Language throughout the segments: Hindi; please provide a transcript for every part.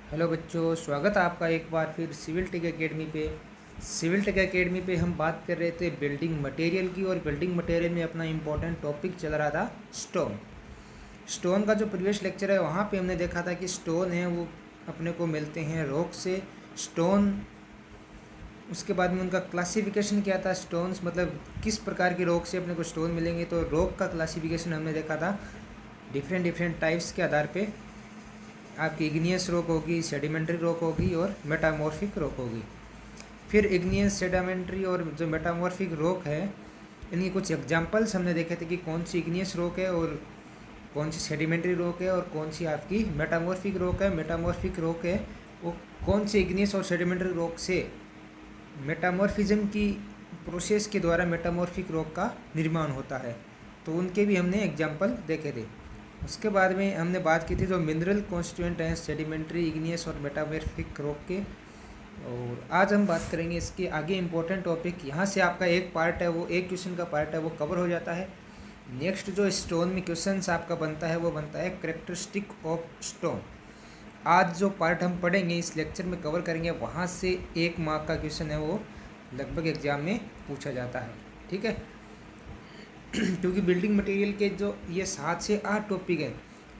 हेलो बच्चों, स्वागत है आपका एक बार फिर सिविल टेक एकेडमी पे। सिविल टेक एकेडमी पे हम बात कर रहे थे बिल्डिंग मटेरियल की, और बिल्डिंग मटेरियल में अपना इम्पोर्टेंट टॉपिक चल रहा था स्टोन। स्टोन का जो प्रीवियस लेक्चर है वहाँ पे हमने देखा था कि स्टोन है वो अपने को मिलते हैं रॉक से। स्टोन, उसके बाद में उनका क्लासिफिकेशन क्या था, स्टोन्स मतलब किस प्रकार की रॉक से अपने को स्टोन मिलेंगे। तो रॉक का क्लासिफिकेशन हमने देखा था डिफरेंट डिफरेंट टाइप्स के आधार पे। आपकी इग्नियस रॉक होगी, सेडिमेंट्री रॉक होगी और मेटामॉर्फिक रॉक होगी। फिर इग्नियस, सेडिमेंट्री और जो मेटामॉर्फिक रॉक है, इनकी कुछ एग्जांपल्स हमने देखे थे कि कौन सी इग्नियस रॉक है और कौन सी सेडिमेंट्री रॉक है और कौन सी आपकी मेटामॉर्फिक रॉक है। मेटामॉर्फिक रॉक है वो कौन सी इग्नियस और सेडिमेंट्री रॉक से मेटामॉर्फिज्म की प्रोसेस के द्वारा मेटामॉर्फिक रॉक का निर्माण होता है। तो उनके भी हमने एग्जाम्पल देखे थे। उसके बाद में हमने बात की थी जो मिनरल कॉन्स्टिट्यूएंट हैं सेडिमेंट्री, इग्नियस और मेटामॉर्फिक रॉक के। और आज हम बात करेंगे इसके आगे इम्पोर्टेंट टॉपिक। यहाँ से आपका एक पार्ट है, वो एक क्वेश्चन का पार्ट है, वो कवर हो जाता है। नेक्स्ट जो स्टोन में क्वेश्चन आपका बनता है वो बनता है कैरेक्टरिस्टिक ऑफ स्टोन। आज जो पार्ट हम पढ़ेंगे इस लेक्चर में कवर करेंगे, वहाँ से 1 मार्क का क्वेश्चन है वो लगभग एग्जाम में पूछा जाता है। ठीक है क्योंकि बिल्डिंग मटेरियल के जो ये 7 से 8 टॉपिक है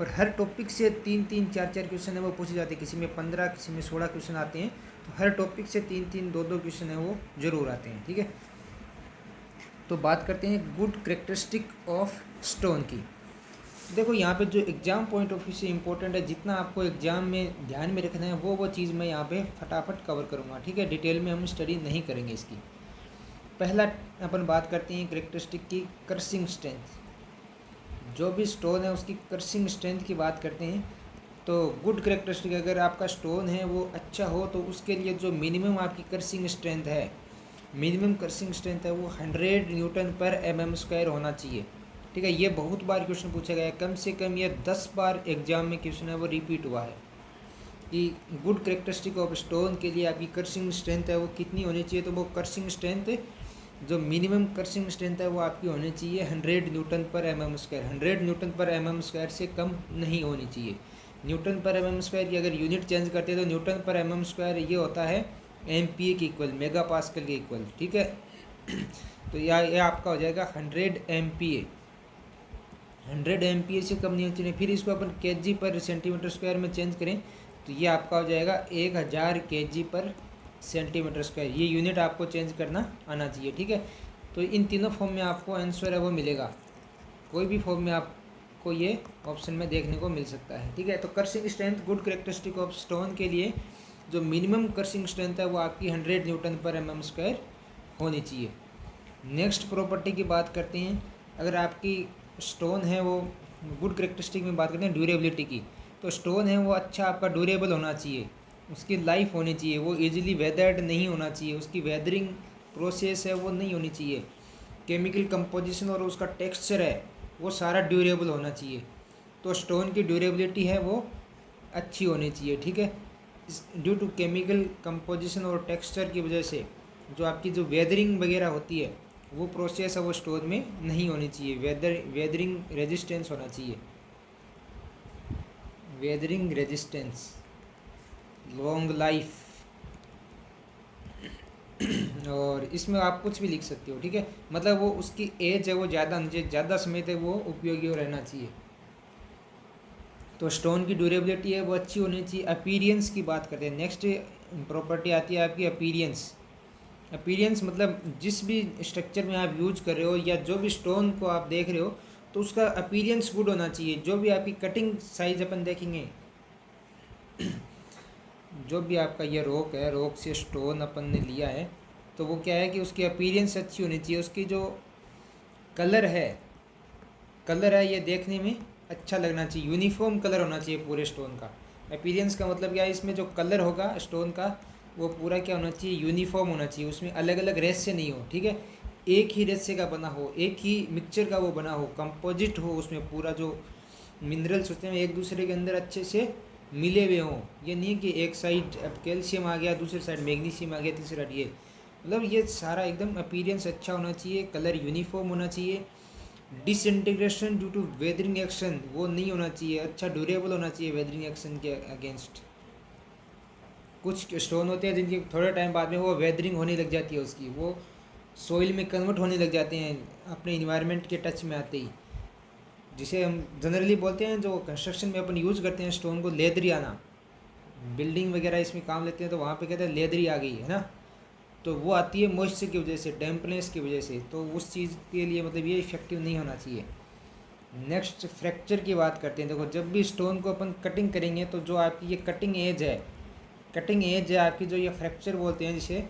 और हर टॉपिक से 3-3, 4-4 क्वेश्चन है वो पूछे जाते हैं। किसी में 15, किसी में 16 क्वेश्चन आते हैं। तो हर टॉपिक से 3-3, 2-2 क्वेश्चन है वो जरूर आते हैं। ठीक है, तो बात करते हैं गुड कैरेक्टरिस्टिक ऑफ स्टोन की। देखो यहाँ पे जो एग्ज़ाम पॉइंट ऑफ व्यू से इम्पोर्टेंट है, जितना आपको एग्ज़ाम में ध्यान में रखना है वो चीज़ मैं यहाँ पे फटाफट कवर करूँगा। ठीक है, डिटेल में हम स्टडी नहीं करेंगे इसकी। पहला अपन बात करते हैं कैरेक्टरिस्टिक की, क्रशिंग स्ट्रेंथ। जो भी स्टोन है उसकी क्रशिंग स्ट्रेंथ की बात करते हैं। तो गुड कैरेक्टरिस्टिक, अगर आपका स्टोन है वो अच्छा हो तो उसके लिए जो मिनिमम आपकी क्रशिंग स्ट्रेंथ है, मिनिमम क्रशिंग स्ट्रेंथ है वो 100 न्यूटन पर mm² होना चाहिए। ठीक है, ये बहुत बार क्वेश्चन पूछा गया है, कम से कम ये 10 बार एग्जाम में क्वेश्चन है वो रिपीट हुआ है कि गुड कैरेक्टरिस्टिक ऑफ स्टोन के लिए आपकी क्रशिंग स्ट्रेंथ है वो कितनी होनी चाहिए। तो वो क्रशिंग स्ट्रेंथ, जो मिनिमम क्रशिंग स्ट्रेंथ है वो आपकी होनी चाहिए 100 न्यूटन पर mm²। 100 न्यूटन पर mm² से कम नहीं होनी चाहिए। न्यूटन पर mm² की अगर यूनिट चेंज करते हैं तो न्यूटन पर mm² ये होता है MPa के इक्वल, मेगा पास्कल के इक्वल। ठीक है तो यह आपका हो जाएगा 100 MPa। 100 MPa से कम नहीं होनी चाहिए। फिर इसको अपन kg पर सेंटीमीटर² में चेंज करें तो ये आपका हो जाएगा 1000 kg पर सेंटीमीटर²। ये यूनिट आपको चेंज करना आना चाहिए। ठीक है, तो इन तीनों फॉर्म में आपको आंसर है वो मिलेगा। कोई भी फॉर्म में आपको ये ऑप्शन में देखने को मिल सकता है। ठीक है, तो crushing strength good characteristic of stone के लिए जो मिनिमम क्रशिंग स्ट्रेंथ है वो आपकी 100 न्यूटन पर mm² होनी चाहिए। नेक्स्ट प्रॉपर्टी की बात करते हैं। अगर आपकी स्टोन है वो गुड कैरेक्टरिस्टिक में बात करते हैं ड्यूरेबिलिटी की, तो स्टोन है वो अच्छा आपका ड्यूरेबल होना चाहिए, उसकी लाइफ होनी चाहिए, वो इजीली वेदर्ड नहीं होना चाहिए, उसकी वेदरिंग प्रोसेस है वो नहीं होनी चाहिए, केमिकल कंपोजिशन और उसका टेक्सचर है वो सारा ड्यूरेबल होना चाहिए। तो स्टोन की ड्यूरेबिलिटी है वो अच्छी होनी चाहिए। ठीक है, ड्यू टू केमिकल कंपोजिशन और टेक्सचर की वजह से जो आपकी जो वेदरिंग वगैरह होती है वो प्रोसेस है वो स्टोन में नहीं होनी चाहिए। वेदरिंग रेजिस्टेंस होना चाहिए, वेदरिंग रेजिस्टेंस, लॉन्ग लाइफ। और इसमें आप कुछ भी लिख सकते हो। ठीक है, मतलब वो उसकी एज है वो ज़्यादा समय तक वो उपयोगी रहना चाहिए। तो स्टोन की ड्यूरेबिलिटी है वो अच्छी होनी चाहिए। अपीरियंस की बात करते हैं। नेक्स्ट प्रॉपर्टी आती है आपकी अपीरियंस। अपीरियंस मतलब जिस भी स्ट्रक्चर में आप यूज कर रहे हो या जो भी स्टोन को आप देख रहे हो तो उसका अपीरियंस गुड होना चाहिए। जो भी आपकी कटिंग साइज अपन देखेंगे, जो भी आपका ये रॉक है, रॉक से स्टोन अपन ने लिया है, तो वो क्या है कि उसकी अपीरियंस अच्छी होनी चाहिए। उसकी जो कलर है ये देखने में अच्छा लगना चाहिए, यूनिफॉर्म कलर होना चाहिए पूरे स्टोन का। अपीरियंस का मतलब क्या है, इसमें जो कलर होगा स्टोन का वो पूरा क्या होना चाहिए, यूनिफॉर्म होना चाहिए। उसमें अलग अलग रेसे नहीं हो। ठीक है, एक ही रेसे का बना हो, एक ही मिक्सचर का वो बना हो, कंपोजिट हो, उसमें पूरा जो मिनरल्स होते हैं एक दूसरे के अंदर अच्छे से मिले हुए हों। ये नहीं कि एक साइड अब कैल्शियम आ गया, दूसरी साइड मैग्नीशियम आ गया, तीसरी साइड ये, मतलब ये सारा एकदम अपीरियंस अच्छा होना चाहिए, कलर यूनिफॉर्म होना चाहिए। Disintegration due to weathering action वो नहीं होना चाहिए, अच्छा ड्यूरेबल होना चाहिए वेदरिंग एक्शन के अगेंस्ट। कुछ स्टोन होते हैं जिनकी थोड़े टाइम बाद में वो वेदरिंग होने लग जाती है, उसकी वो सोइल में कन्वर्ट होने लग जाते हैं अपने इन्वायरमेंट के टच में आते ही, जिसे हम जनरली बोलते हैं, जो कंस्ट्रक्शन में अपन यूज़ करते हैं स्टोन को, लेदरियाना। बिल्डिंग वगैरह इसमें काम लेते हैं तो वहाँ पे कहते हैं लेदरी आ गई है ना, तो वो आती है मॉइस्चर की वजह से, डैम्पनेस की वजह से। तो उस चीज़ के लिए मतलब ये इफेक्टिव नहीं होना चाहिए। नेक्स्ट फ्रैक्चर की बात करते हैं। देखो जब भी स्टोन को अपन कटिंग करेंगे तो जो आपकी ये कटिंग एज है आपकी, जो ये फ्रैक्चर बोलते हैं जिसे,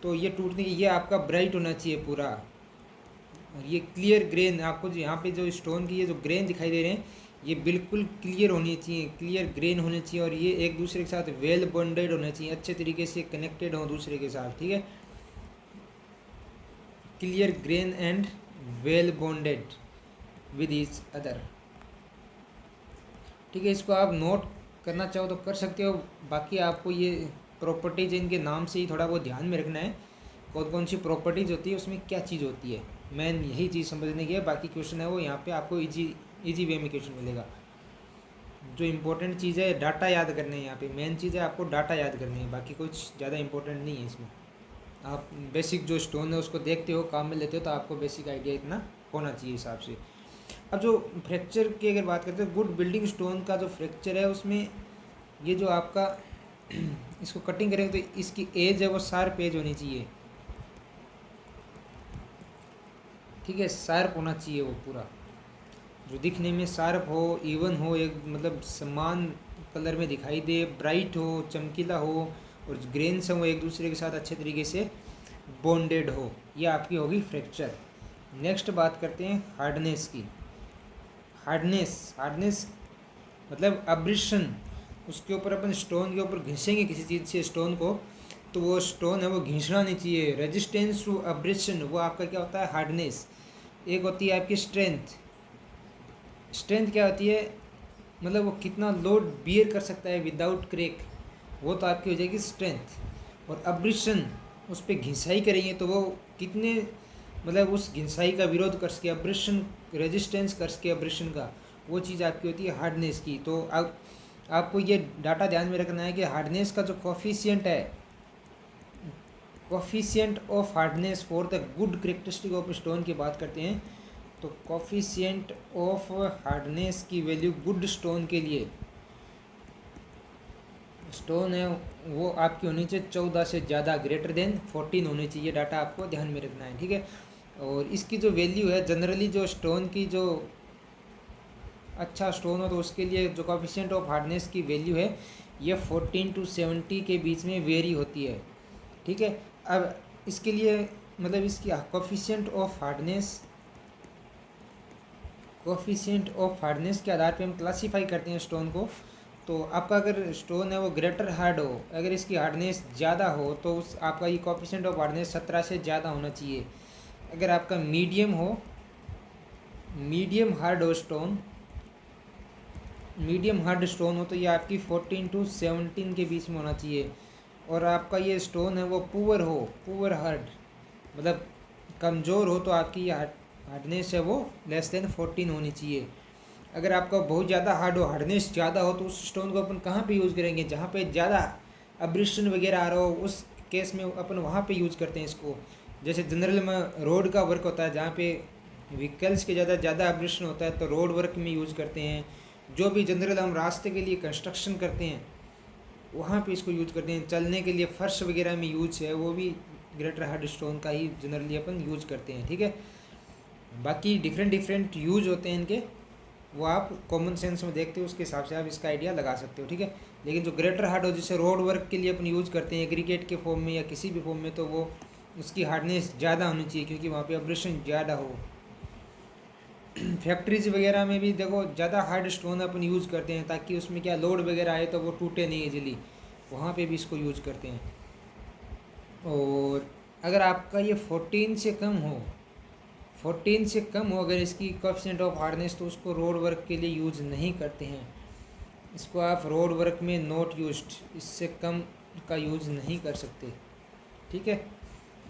तो ये टूटने की, ये आपका ब्राइट होना चाहिए पूरा, और ये क्लियर ग्रेन, आपको जो यहाँ पे जो स्टोन की ये जो ग्रेन दिखाई दे रहे हैं ये बिल्कुल क्लियर होनी चाहिए, क्लियर ग्रेन होनी चाहिए, और ये एक दूसरे के साथ वेल बॉन्डेड होना चाहिए, अच्छे तरीके से कनेक्टेड हो दूसरे के साथ, ठीक है। Clear grain and well bonded with each other, ठीक है। इसको आप नोट करना चाहो तो कर सकते हो। बाकी आपको ये प्रॉपर्टीज इनके नाम से ही थोड़ा बहुत ध्यान में रखना है, कौन कौन सी प्रॉपर्टीज होती है, उसमें क्या चीज़ होती है, मेन यही चीज़ समझने की है। बाकी क्वेश्चन है वो यहाँ पे आपको इजी वे में क्वेश्चन मिलेगा। जो इम्पोर्टेंट चीज़ है डाटा याद करने है, यहाँ पे मेन चीज़ है आपको डाटा याद करनी है, बाकी कुछ ज़्यादा इंपॉर्टेंट नहीं है इसमें। आप बेसिक जो स्टोन है उसको देखते हो, काम में लेते हो, तो आपको बेसिक आइडिया इतना होना चाहिए हिसाब से। अब जो फ्रैक्चर की अगर बात करते हैं, गुड बिल्डिंग स्टोन का जो फ्रैक्चर है उसमें ये जो आपका इसको कटिंग करेंगे तो इसकी एज है वो शार्प एज होनी चाहिए, ठीक है। शार्प होना चाहिए वो पूरा, जो दिखने में शार्प हो, इवन हो, एक मतलब समान कलर में दिखाई दे, ब्राइट हो, चमकीला हो, और ग्रेन्स हो एक दूसरे के साथ अच्छे तरीके से बॉन्डेड हो, ये आपकी होगी फ्रैक्चर। नेक्स्ट बात करते हैं हार्डनेस की। हार्डनेस मतलब अब्रिशन, उसके ऊपर अपन स्टोन के ऊपर घिसेंगे किसी चीज़ से स्टोन को, तो वो स्टोन है वो घिसना नहीं चाहिए। रेजिस्टेंस टू अब्रिशन, वो आपका क्या होता है, हार्डनेस। एक होती है आपकी स्ट्रेंथ क्या होती है, मतलब वो कितना लोड बियर कर सकता है विदाउट क्रेक, वो तो आपकी हो जाएगी स्ट्रेंथ। और अब्रिशन, उस पर घिसाई करेंगे तो वो कितने, मतलब उस घिसाई का विरोध कर सके, अब्रिशन रेजिस्टेंस कर सके अब्रिशन का, वो चीज़ आपकी होती है हार्डनेस की। तो अब आपको ये डाटा ध्यान में रखना है कि हार्डनेस का जो कोफिशिएंट है, coefficient of hardness for the good characteristic of stone की बात करते हैं, तो कोफिशिएंट ऑफ हार्डनेस की वैल्यू गुड स्टोन के लिए, स्टोन है वो आपकी होनी चाहिए 14 से ज़्यादा, ग्रेटर देन 14 होनी चाहिए। डाटा आपको ध्यान में रखना है, ठीक है। और इसकी जो वैल्यू है जनरली, जो स्टोन की जो अच्छा स्टोन हो तो उसके लिए जो कोफिशिएंट ऑफ हार्डनेस की वैल्यू है ये 14 to 70 के बीच में वेरी होती है, ठीक है। अब इसके लिए मतलब इसकी कोफिशिएंट ऑफ हार्डनेस के आधार पे हम क्लासीफाई करते हैं स्टोन को। तो आपका अगर स्टोन है वो ग्रेटर हार्ड हो, अगर इसकी हार्डनेस ज़्यादा हो तो उस आपका ये कोफिशिएंट ऑफ हार्डनेस 17 से ज़्यादा होना चाहिए। अगर आपका मीडियम हार्ड स्टोन हो तो ये आपकी 14 to 17 के बीच में होना चाहिए। और आपका ये स्टोन है वो पुअर हार्ड, मतलब कमज़ोर हो, तो आपकी ये हार्डनेस है वो लेस देन 14 होनी चाहिए। अगर आपका बहुत ज़्यादा हार्ड हो, हार्डनेस ज़्यादा हो, तो उस स्टोन को अपन कहाँ पे यूज़ करेंगे, जहाँ पे ज़्यादा अब्रिशन वगैरह आ रहा हो, उस केस में अपन वहाँ पे यूज़ करते हैं इसको। जैसे जनरल में रोड का वर्क होता है, जहाँ पे व्हीकल्स के ज़्यादा अब्रिशन होता है, तो रोड वर्क में यूज़ करते हैं। जो भी जनरल हम रास्ते के लिए कंस्ट्रक्शन करते हैं वहाँ पे इसको यूज करते हैं। चलने के लिए फर्श वगैरह में यूज है, वो भी ग्रेटर हार्ड स्टोन का ही जनरली अपन यूज करते हैं, ठीक है। बाकी डिफरेंट यूज होते हैं इनके, वो आप कॉमन सेंस में देखते हो, उसके हिसाब से आप इसका आइडिया लगा सकते हो, ठीक है। लेकिन जो ग्रेटर हार्ड हो, जिसे रोड वर्क के लिए अपन यूज़ करते हैं एग्रीगेट के फॉर्म में या किसी भी फॉर्म में, तो वो उसकी हार्डनेस ज़्यादा होनी चाहिए, क्योंकि वहाँ पे अब्रेशन ज़्यादा हो। फैक्ट्रीज वगैरह में भी देखो ज़्यादा हार्ड स्टोन अपन यूज़ करते हैं, ताकि उसमें क्या लोड वगैरह आए तो वो टूटे नहीं इजीली, वहाँ पे भी इसको यूज़ करते हैं। और अगर आपका ये 14 से कम हो अगर इसकी कोएफिशिएंट ऑफ हार्डनेस, तो उसको रोड वर्क के लिए यूज़ नहीं करते हैं। इसको आप रोड वर्क में नॉट यूज्ड, इससे कम का यूज़ नहीं कर सकते, ठीक है।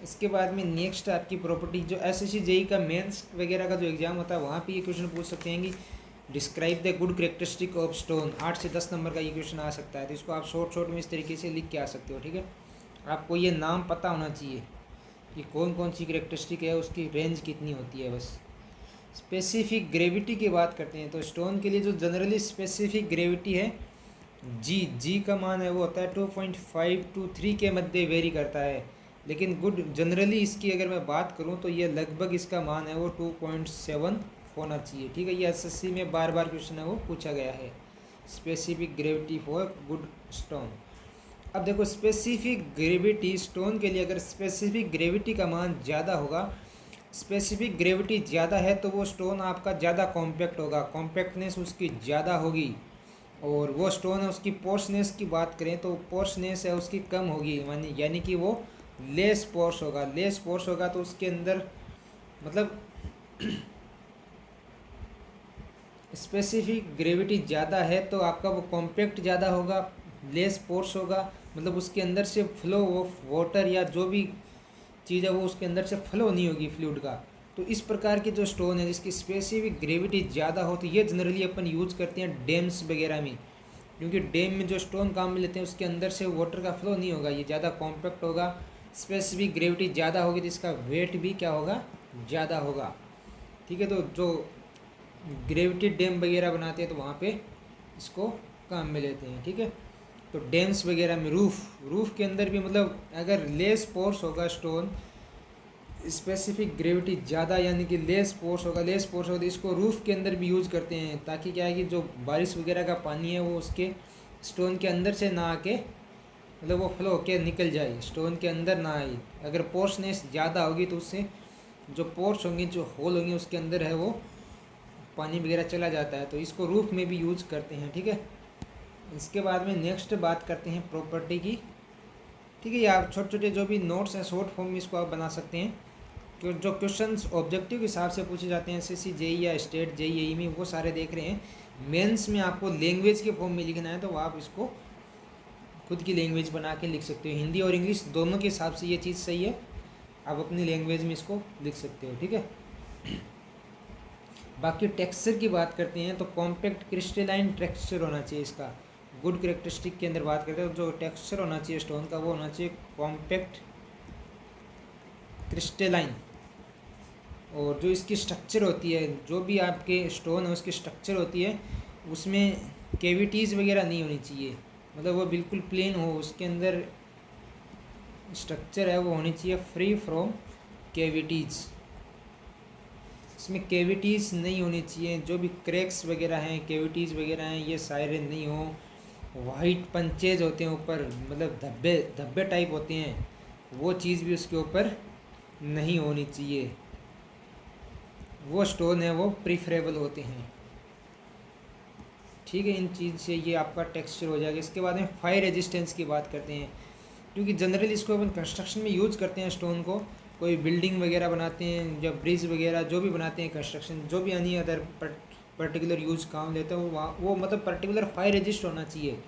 इसके बाद में नेक्स्ट आपकी प्रॉपर्टी, जो एसएससी जेई का मेंस वगैरह का जो एग्ज़ाम होता है वहाँ पे ये क्वेश्चन पूछ सकते हैं कि describe the good characteristic of stone, 8 से 10 नंबर का ये क्वेश्चन आ सकता है। तो इसको आप शॉर्ट में इस तरीके से लिख के आ सकते हो, ठीक है। आपको ये नाम पता होना चाहिए कि कौन कौन सी करेक्टरिस्टिक है, उसकी रेंज कितनी होती है बस। स्पेसिफिक ग्रेविटी की बात करते हैं तो स्टोन के लिए जो जनरली स्पेसिफिक ग्रेविटी है जी का मान है वो होता है 2.5 to 3 के मध्य वेरी करता है। लेकिन गुड जनरली इसकी अगर मैं बात करूं तो ये लगभग इसका मान है वो 2.7 होना चाहिए, ठीक है। ये एसएससी में बार बार क्वेश्चन है वो पूछा गया है, specific gravity for good stone. अब देखो स्पेसिफिक ग्रेविटी स्टोन के लिए, अगर स्पेसिफिक ग्रेविटी का मान ज़्यादा होगा, स्पेसिफिक ग्रेविटी ज़्यादा है तो वो स्टोन आपका ज़्यादा कॉम्पैक्ट होगा, कॉम्पैक्टनेस उसकी ज़्यादा होगी। और वो स्टोन है उसकी पोर्सनेस की बात करें तो पोर्सनेस है उसकी कम होगी, यानी कि वो लेस पोर्स होगा। लेस पोर्स होगा तो उसके अंदर मतलब स्पेसिफिक ग्रेविटी ज़्यादा है तो आपका वो कॉम्पैक्ट ज़्यादा होगा, लेस पोर्स होगा, मतलब उसके अंदर से फ्लो ऑफ वाटर या जो भी चीज़ है वो उसके अंदर से फ्लो नहीं होगी फ्लूइड का। तो इस प्रकार के जो स्टोन है जिसकी स्पेसिफिक ग्रेविटी ज़्यादा हो तो ये जनरली अपन यूज़ करते हैं डैम्स वगैरह में, क्योंकि डैम में जो स्टोन काम में लेते हैं उसके अंदर से वाटर का फ्लो नहीं होगा, ये ज़्यादा कॉम्पैक्ट होगा। स्पेसिफिक ग्रेविटी ज़्यादा होगी तो इसका वेट भी क्या होगा, ज़्यादा होगा, ठीक है। तो जो ग्रेविटी डैम वगैरह बनाते हैं तो वहाँ पे इसको काम में लेते हैं, ठीक है। तो डैम्स वगैरह में रूफ़ के अंदर भी मतलब अगर लेस पोर्स होगा स्टोन, स्पेसिफिक ग्रेविटी ज़्यादा यानी कि लेस पोर्स होगा तो इसको रूफ़ के अंदर भी यूज़ करते हैं, ताकि क्या है कि जो बारिश वगैरह का पानी है वो उसके स्टोन के अंदर से ना आके मतलब वो फ्लो होके निकल जाए, स्टोन के अंदर ना आए। अगर पोर्सनेस ज़्यादा होगी तो उससे जो पोर्स होंगे, जो होल होंगे उसके अंदर है वो पानी वगैरह चला जाता है, तो इसको रूफ़ में भी यूज़ करते हैं, ठीक है। इसके बाद में नेक्स्ट बात करते हैं प्रॉपर्टी की, ठीक है। ये आप छोटे छोटे जो भी नोट्स हैं शॉर्ट फॉर्म में इसको आप बना सकते हैं, कि जो क्वेश्चंस ऑब्जेक्टिव के हिसाब से पूछे जाते हैं एसएससी जेई या स्टेट जेईई में वो सारे देख रहे हैं। मेंस में आपको लैंग्वेज के फॉर्म में लिखना है तो आप इसको खुद की लैंग्वेज बना के लिख सकते हो, हिंदी और इंग्लिश दोनों के हिसाब से ये चीज़ सही है, आप अपनी लैंग्वेज में इसको लिख सकते हो, ठीक है। बाकी टेक्सचर की बात करते हैं तो कॉम्पैक्ट क्रिस्टलाइन टेक्सचर होना चाहिए इसका। गुड करेक्टरिस्टिक के अंदर बात करते हैं तो जो टेक्सचर होना चाहिए स्टोन का वो होना चाहिए कॉम्पैक्ट क्रिस्टलाइन। और जो इसकी स्ट्रक्चर होती है, जो भी आपके स्टोन है उसकी स्ट्रक्चर होती है उसमें कैविटीज़ वगैरह नहीं होनी चाहिए, मतलब वो बिल्कुल प्लेन हो, उसके अंदर स्ट्रक्चर है वो होनी चाहिए फ्री फ्रॉम कैविटीज़, इसमें कैविटीज़ नहीं होनी चाहिए। जो भी क्रैक्स वगैरह हैं, कैविटीज़ वगैरह हैं, ये सारे नहीं हो। वाइट पंचेज होते हैं ऊपर, मतलब धब्बे धब्बे टाइप होते हैं, वो चीज़ भी उसके ऊपर नहीं होनी चाहिए। वो स्टोन है वो प्रीफरेबल होते हैं, ठीक है। इन चीज़ से ये आपका टेक्सचर हो जाएगा। इसके बाद में फायर रेजिस्टेंस की बात करते हैं, क्योंकि जनरली इसको अपन कंस्ट्रक्शन में यूज़ करते हैं स्टोन को, कोई बिल्डिंग वगैरह बनाते हैं या ब्रिज वगैरह जो भी बनाते हैं कंस्ट्रक्शन, जो भी एनी अदर पर्टिकुलर यूज़ काम लेते हैं वो मतलब पर्टिकुलर फायर रेजिस्ट होना चाहिए।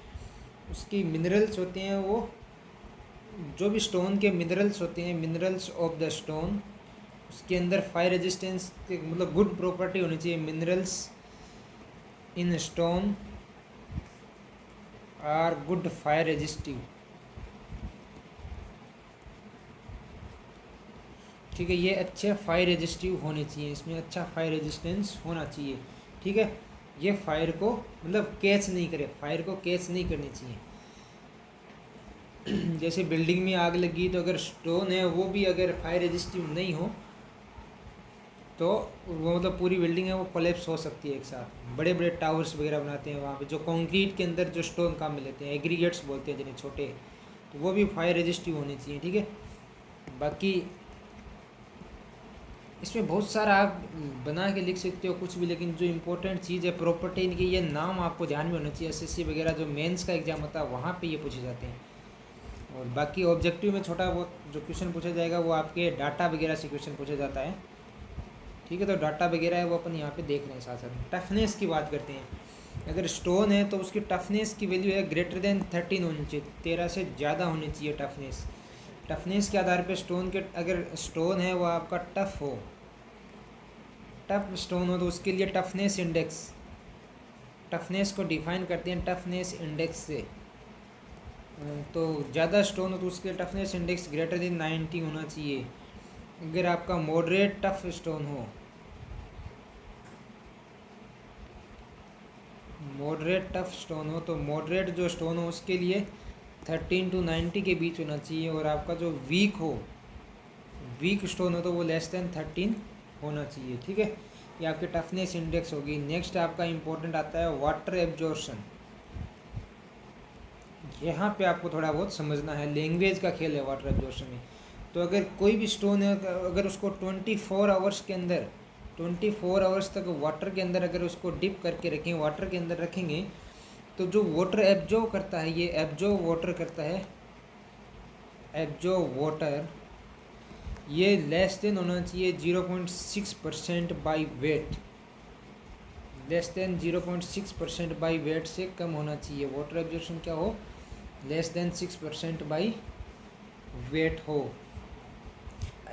उसकी मिनरल्स होते हैं वो, जो भी स्टोन के मिनरल्स होते हैं, मिनरल्स ऑफ द स्टोन, उसके अंदर फायर रेजिस्टेंस मतलब गुड प्रॉपर्टी होनी चाहिए। Minerals in stone are good fire resistive, ठीक है। ये अच्छे फायर रेजिस्टिव होने चाहिए, इसमें अच्छा फायर रेजिस्टेंस होना चाहिए, ठीक है। ये फायर को मतलब कैच नहीं करे, फायर को कैच नहीं करनी चाहिए। जैसे बिल्डिंग में आग लगी तो अगर स्टोन है वो भी अगर फायर रेजिस्टिव नहीं हो तो वो मतलब पूरी बिल्डिंग है वो कोलैप्स हो सकती है एक साथ। बड़े बड़े टावर्स वगैरह बनाते हैं वहाँ पे, जो कंक्रीट के अंदर जो स्टोन काम में लेते हैं, एग्रीगेट्स बोलते हैं जिन्हें, छोटे, तो वो भी फायर रेजिस्टिव होने चाहिए, ठीक है। बाकी इसमें बहुत सारा आप बना के लिख सकते हो कुछ भी, लेकिन जो इम्पोर्टेंट चीज़ है प्रॉपर्टी, इनके ये नाम आपको ध्यान में होना चाहिए। एसएससी वगैरह जो मेंस का एग्जाम होता है वहाँ पे ये पूछे जाते हैं। और बाकी ऑब्जेक्टिव में छोटा बहुत जो क्वेश्चन पूछा जाएगा वो आपके डाटा वगैरह से क्वेश्चन पूछा जाता है, ठीक है। तो डाटा वगैरह है वो अपन यहाँ पे देख रहे हैं। साथ साथ टफनेस की बात करते हैं, अगर स्टोन है तो उसकी टफनेस की वैल्यू है ग्रेटर देन 13 होनी चाहिए, 13 से ज़्यादा होनी चाहिए टफनेस। टफनेस के आधार पे स्टोन के, अगर स्टोन है वो आपका टफ स्टोन हो तो उसके लिए टफनेस इंडेक्स टफनेस को डिफाइन करते हैं टफनेस इंडेक्स से। तो ज़्यादा स्टोन हो तो उसके टफनेस इंडेक्स ग्रेटर देन 90 होना चाहिए। अगर आपका मॉडरेट टफ स्टोन हो, मॉडरेट टफ स्टोन हो, तो मॉडरेट जो स्टोन हो उसके लिए 13 to 90 के बीच होना चाहिए। और आपका जो वीक हो, वीक स्टोन हो तो वो लेस देन 13 होना चाहिए। ठीक है, ये आपकी टफनेस इंडेक्स होगी। नेक्स्ट आपका इम्पोर्टेंट आता है वाटर एब्जॉर्प्शन। यहाँ पे आपको थोड़ा बहुत समझना है, लैंग्वेज का खेल है वाटर एब्जॉर्प्शन में। तो अगर कोई भी स्टोन है, अगर उसको 24 आवर्स के अंदर, 24 आवर्स तक वाटर के अंदर अगर उसको डिप करके रखें, वाटर के अंदर रखेंगे, तो जो वाटर एब्जॉर्ब करता है, ये एब्जॉर्ब वाटर करता है, एब्जॉर्ब वाटर, ये लेस देन होना चाहिए 0.6% by wait. Less than 0.6% by wait से कम होना चाहिए। वाटर एब्जॉर्प्शन क्या हो, लेस देन 6% बाई वेट हो।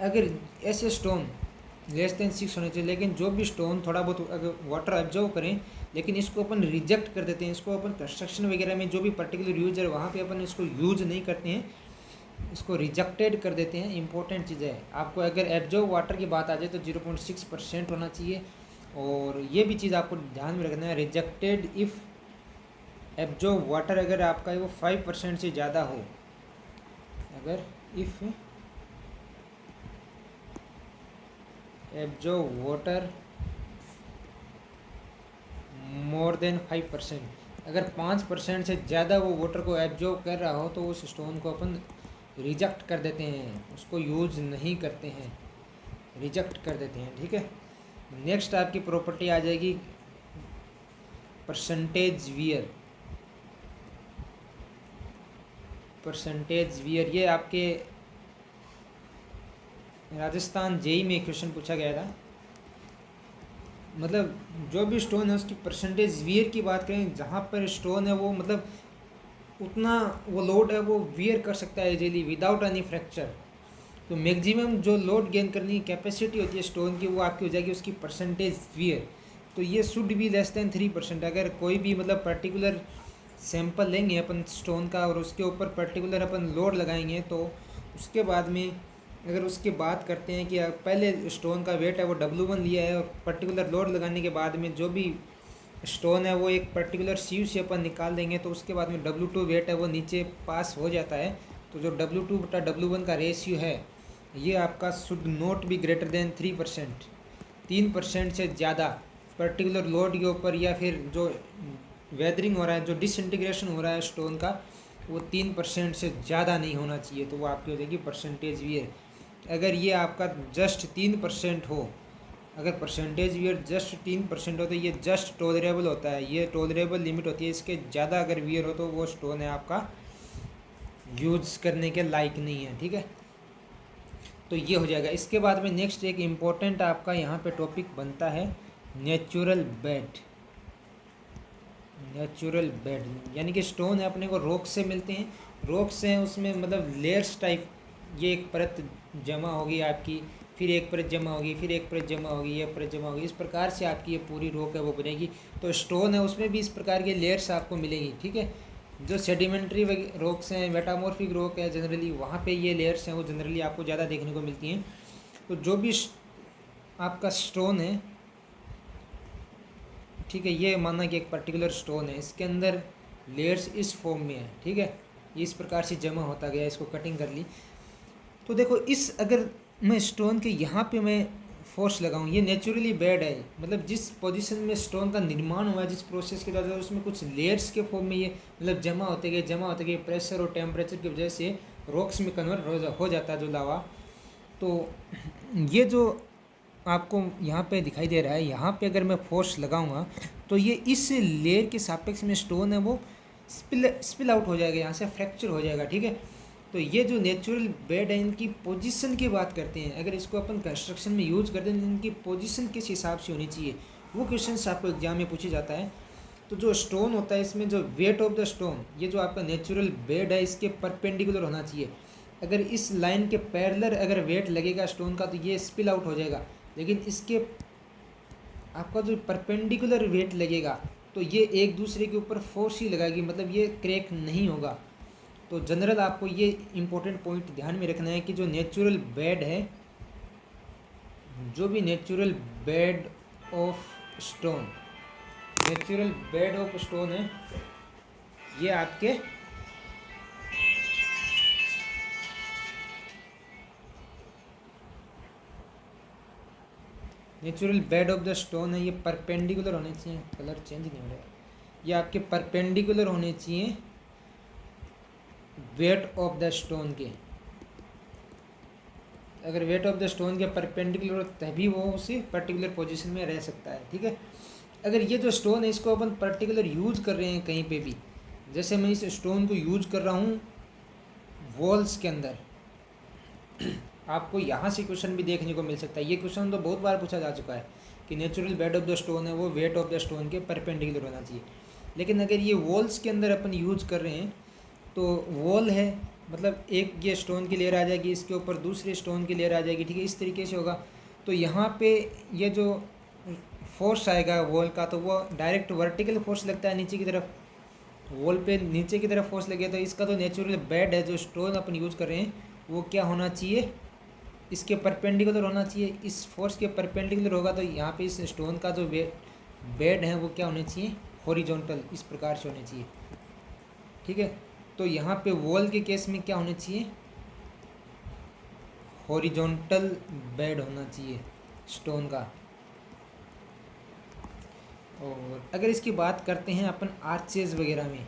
अगर ऐसे स्टोन लेस देन 6 होने चाहिए, लेकिन जो भी स्टोन थोड़ा बहुत अगर वाटर एब्जॉर्ब करें, लेकिन इसको अपन रिजेक्ट कर देते हैं, इसको अपन कंस्ट्रक्शन वगैरह में जो भी पर्टिकुलर यूज है वहाँ पे अपन इसको यूज नहीं करते हैं, इसको रिजेक्टेड कर देते हैं। इंपॉर्टेंट चीज़ है, आपको अगर एब्जॉर्ब वाटर की बात आ जाए तो 0.6% होना चाहिए। और ये भी चीज़ आपको ध्यान में रखना है, रिजेक्टेड इफ़ एब्जॉर्ब वाटर अगर आपका वो 5% से ज़्यादा हो, अगर if absorb water more than 5%, अगर 5% से ज़्यादा वो वाटर को एब्जॉर्ब कर रहा हो तो उस स्टोन को अपन रिजेक्ट कर देते हैं, उसको यूज नहीं करते हैं, रिजेक्ट कर देते हैं। ठीक है, नेक्स्ट आपकी प्रॉपर्टी आ जाएगी परसेंटेज वियर। परसेंटेज वियर ये आपके राजस्थान जेई में क्वेश्चन पूछा गया था। मतलब जो भी स्टोन है उसकी परसेंटेज वियर की बात करें, जहाँ पर स्टोन है वो मतलब उतना वो लोड है वो वियर कर सकता है इजीली विदाउट एनी फ्रैक्चर। तो मैक्सिमम जो लोड गेन करने की कैपेसिटी होती है स्टोन की, वो आपकी हो जाएगी उसकी परसेंटेज वियर। तो ये शुड बी लेस देन 3%। अगर कोई भी मतलब पर्टिकुलर सैंपल लेंगे अपन स्टोन का और उसके ऊपर पर्टिकुलर अपन लोड लगाएंगे, तो उसके बाद में अगर उसकी बात करते हैं कि पहले स्टोन का वेट है वो W1 लिया है, और पर्टिकुलर लोड लगाने के बाद में जो भी स्टोन है वो एक पर्टिकुलर सीव से अपन निकाल देंगे, तो उसके बाद में W2 वेट है वो नीचे पास हो जाता है। तो जो W2 बटा W1 का रेशियो है ये आपका should not be greater than 3%। 3% से ज़्यादा पर्टिकुलर लोड के ऊपर, या फिर जो वेदरिंग हो रहा है, जो डिसइंटीग्रेशन हो रहा है स्टोन का, वो 3% से ज़्यादा नहीं होना चाहिए। तो वो आपकी हो जाएगी परसेंटेज वियर। अगर ये आपका जस्ट 3% हो, अगर परसेंटेज वियर जस्ट 3% हो तो ये जस्ट टॉलरेबल होता है, ये टॉलरेबल लिमिट होती है। इसके ज़्यादा अगर वियर हो तो वो स्टोन है आपका यूज करने के लायक नहीं है। ठीक है, तो ये हो जाएगा। इसके बाद में नेक्स्ट एक इम्पोर्टेंट आपका यहाँ पे टॉपिक बनता है नेचुरल बेड। नेचुरल बेड यानी कि स्टोन है अपने को रॉक से मिलते हैं, रॉक से उसमें मतलब लेयर्स टाइप, ये एक परत जमा होगी आपकी, फिर एक परत जमा होगी, फिर एक परत जमा होगी, ये परत जमा होगी, इस प्रकार से आपकी ये पूरी रॉक है वो बनेगी। तो स्टोन है उसमें भी इस प्रकार के लेयर्स आपको मिलेंगी। ठीक है, जो सेडिमेंट्री रॉक्स हैं, मेटामॉर्फिक रॉक है, जनरली वहाँ पे ये लेयर्स हैं वो जनरली आपको ज़्यादा देखने को मिलती हैं। तो जो भी आपका स्टोन है, ठीक है, ये माना कि एक पर्टिकुलर स्टोन है, इसके अंदर लेयर्स इस फॉर्म में है। ठीक है, ये इस प्रकार से जमा होता गया, इसको कटिंग कर ली। तो देखो इस अगर मैं स्टोन के यहाँ पे मैं फोर्स लगाऊं, ये नेचुरली बेड है, मतलब जिस पोजीशन में स्टोन का निर्माण हुआ है, जिस प्रोसेस के द्वारा उसमें कुछ लेयर्स के फॉर्म में ये मतलब जमा होते गए प्रेशर और टेम्परेचर की वजह से रॉक्स में कन्वर्ट हो जाता है जो लावा। तो ये जो आपको यहाँ पे दिखाई दे रहा है, यहाँ पे अगर मैं फोर्स लगाऊंगा तो ये इस लेयर के सापेक्ष में स्टोन है वो स्पिल आउट हो जाएगा, यहाँ से फ्रैक्चर हो जाएगा। ठीक है, तो ये जो नेचुरल बेड है इनकी पोजीशन की बात करते हैं, अगर इसको अपन कंस्ट्रक्शन में यूज करते हैं तो इनकी पोजीशन किस हिसाब से होनी चाहिए, वो क्वेश्चन आपको एग्जाम में पूछा जाता है। तो जो स्टोन होता है इसमें जो वेट ऑफ द स्टोन, ये जो आपका नेचुरल बेड है इसके परपेंडिकुलर होना चाहिए। अगर इस लाइन के पैरेलल अगर वेट लगेगा स्टोन का तो ये स्पिल आउट हो जाएगा, लेकिन इसके आपका जो परपेंडिकुलर वेट लगेगा तो ये एक दूसरे के ऊपर फोर्स ही लगाएगी, मतलब ये क्रैक नहीं होगा। तो जनरल आपको ये इम्पोर्टेंट पॉइंट ध्यान में रखना है कि जो नेचुरल बेड है, जो भी natural bed of stone, natural bed of stone है, ये आपके natural bed of the stone है, ये परपेंडिकुलर होने चाहिए, कलर चेंज नहीं हो रहा है, ये आपके परपेंडिकुलर होने चाहिए वेट ऑफ द स्टोन के। अगर वेट ऑफ द स्टोन के परपेंडिकुलर तभी वो उसी पर्टिकुलर पोजीशन में रह सकता है, ठीक है। अगर ये जो स्टोन है इसको अपन पर्टिकुलर यूज कर रहे हैं कहीं पे भी, जैसे मैं इस स्टोन को यूज कर रहा हूँ वॉल्स के अंदर, आपको यहाँ से क्वेश्चन भी देखने को मिल सकता है। ये क्वेश्चन तो बहुत बार पूछा जा चुका है कि natural bed of the stone है वो वेट ऑफ द स्टोन के परपेंडिकुलर होना चाहिए। लेकिन अगर ये वॉल्स के अंदर अपन यूज कर रहे हैं तो वॉल है, मतलब एक ये स्टोन की लेयर आ जाएगी, इसके ऊपर दूसरे स्टोन की लेयर आ जाएगी, ठीक है, इस तरीके से होगा। तो यहाँ पे ये जो फोर्स आएगा वॉल का, तो वो डायरेक्ट वर्टिकल फोर्स लगता है नीचे की तरफ, वॉल पे नीचे की तरफ फोर्स लगे। तो इसका तो नेचुरल बेड है जो स्टोन अपन यूज़ कर रहे हैं वो क्या होना चाहिए, इसके परपेंडिकुलर होना चाहिए। इस फोर्स के परपेंडिकुलर होगा तो यहाँ पे इस स्टोन का जो बेड है वो क्या होने चाहिए, हॉरिजॉन्टल, इस प्रकार से होने चाहिए, ठीक है। तो यहाँ पे वॉल के केस में क्या होना चाहिए, हॉरिजॉन्टल बेड होना चाहिए स्टोन का। और अगर इसकी बात करते हैं अपन आर्चेज वगैरह में,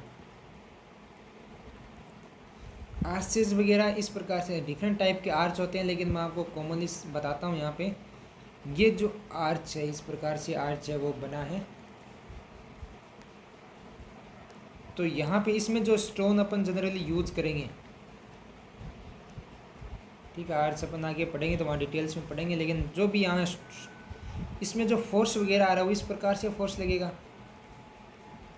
आर्चेज वगैरह इस प्रकार से डिफरेंट टाइप के आर्च होते हैं, लेकिन मैं आपको कॉमनली बताता हूँ। यहाँ पे ये जो आर्च है, इस प्रकार से आर्च है वो बना है। तो यहाँ पे इसमें जो स्टोन अपन जनरली यूज करेंगे, ठीक है, आर्च अपन आगे पढ़ेंगे तो वहाँ डिटेल्स में पढ़ेंगे, लेकिन जो भी यहाँ इसमें जो फोर्स वगैरह आ रहा है वो इस प्रकार से फोर्स लगेगा।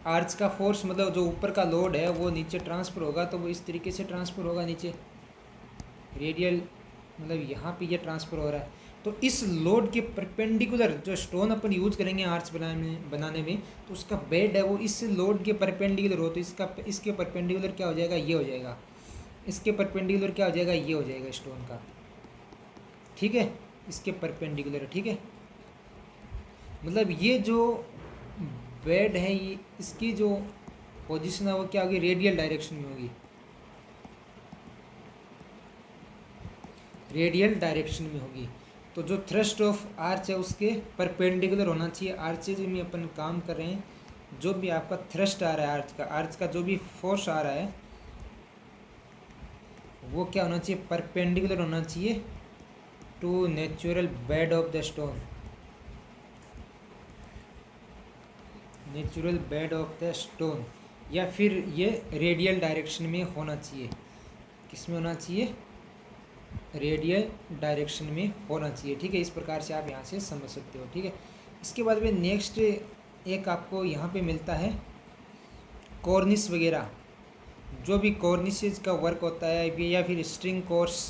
आर्च का फोर्स मतलब जो ऊपर का लोड है वो नीचे ट्रांसफ़र होगा, तो वो इस तरीके से ट्रांसफ़र होगा नीचे, रेडियल, मतलब यहाँ पे ये ट्रांसफ़र हो रहा है। तो इस लोड के परपेंडिकुलर जो स्टोन अपन यूज करेंगे आर्च बनाने में, तो उसका बेड है वो इस लोड के परपेंडिकुलर हो, तो इसके परपेंडिकुलर क्या हो जाएगा, ये हो जाएगा, इसके परपेंडिकुलर क्या हो जाएगा, ये हो जाएगा स्टोन का, ठीक है, इसके परपेंडिकुलर, ठीक है। मतलब ये जो बेड है ये इसकी जो पोजीशन है वो क्या होगी, रेडियल डायरेक्शन में होगी, रेडियल डायरेक्शन में होगी। तो जो थ्रस्ट ऑफ आर्च है उसके परपेंडिकुलर होना चाहिए। आर्चेज में अपन काम कर रहे हैं, जो भी आपका थ्रस्ट आ रहा है आर्च का जो भी फोर्स आ रहा है वो क्या होना चाहिए, परपेंडिकुलर होना चाहिए to natural bed of the stone, natural bed of the stone, या फिर ये रेडियल डायरेक्शन में होना चाहिए। किस में होना चाहिए, रेडियल डायरेक्शन में होना चाहिए, ठीक है। इस प्रकार से आप यहाँ से समझ सकते हो, ठीक है। इसके बाद में नेक्स्ट एक आपको यहाँ पे मिलता है कॉर्निस वगैरह, जो भी कॉर्निसेज का वर्क होता है, या फिर स्ट्रिंग कोर्स,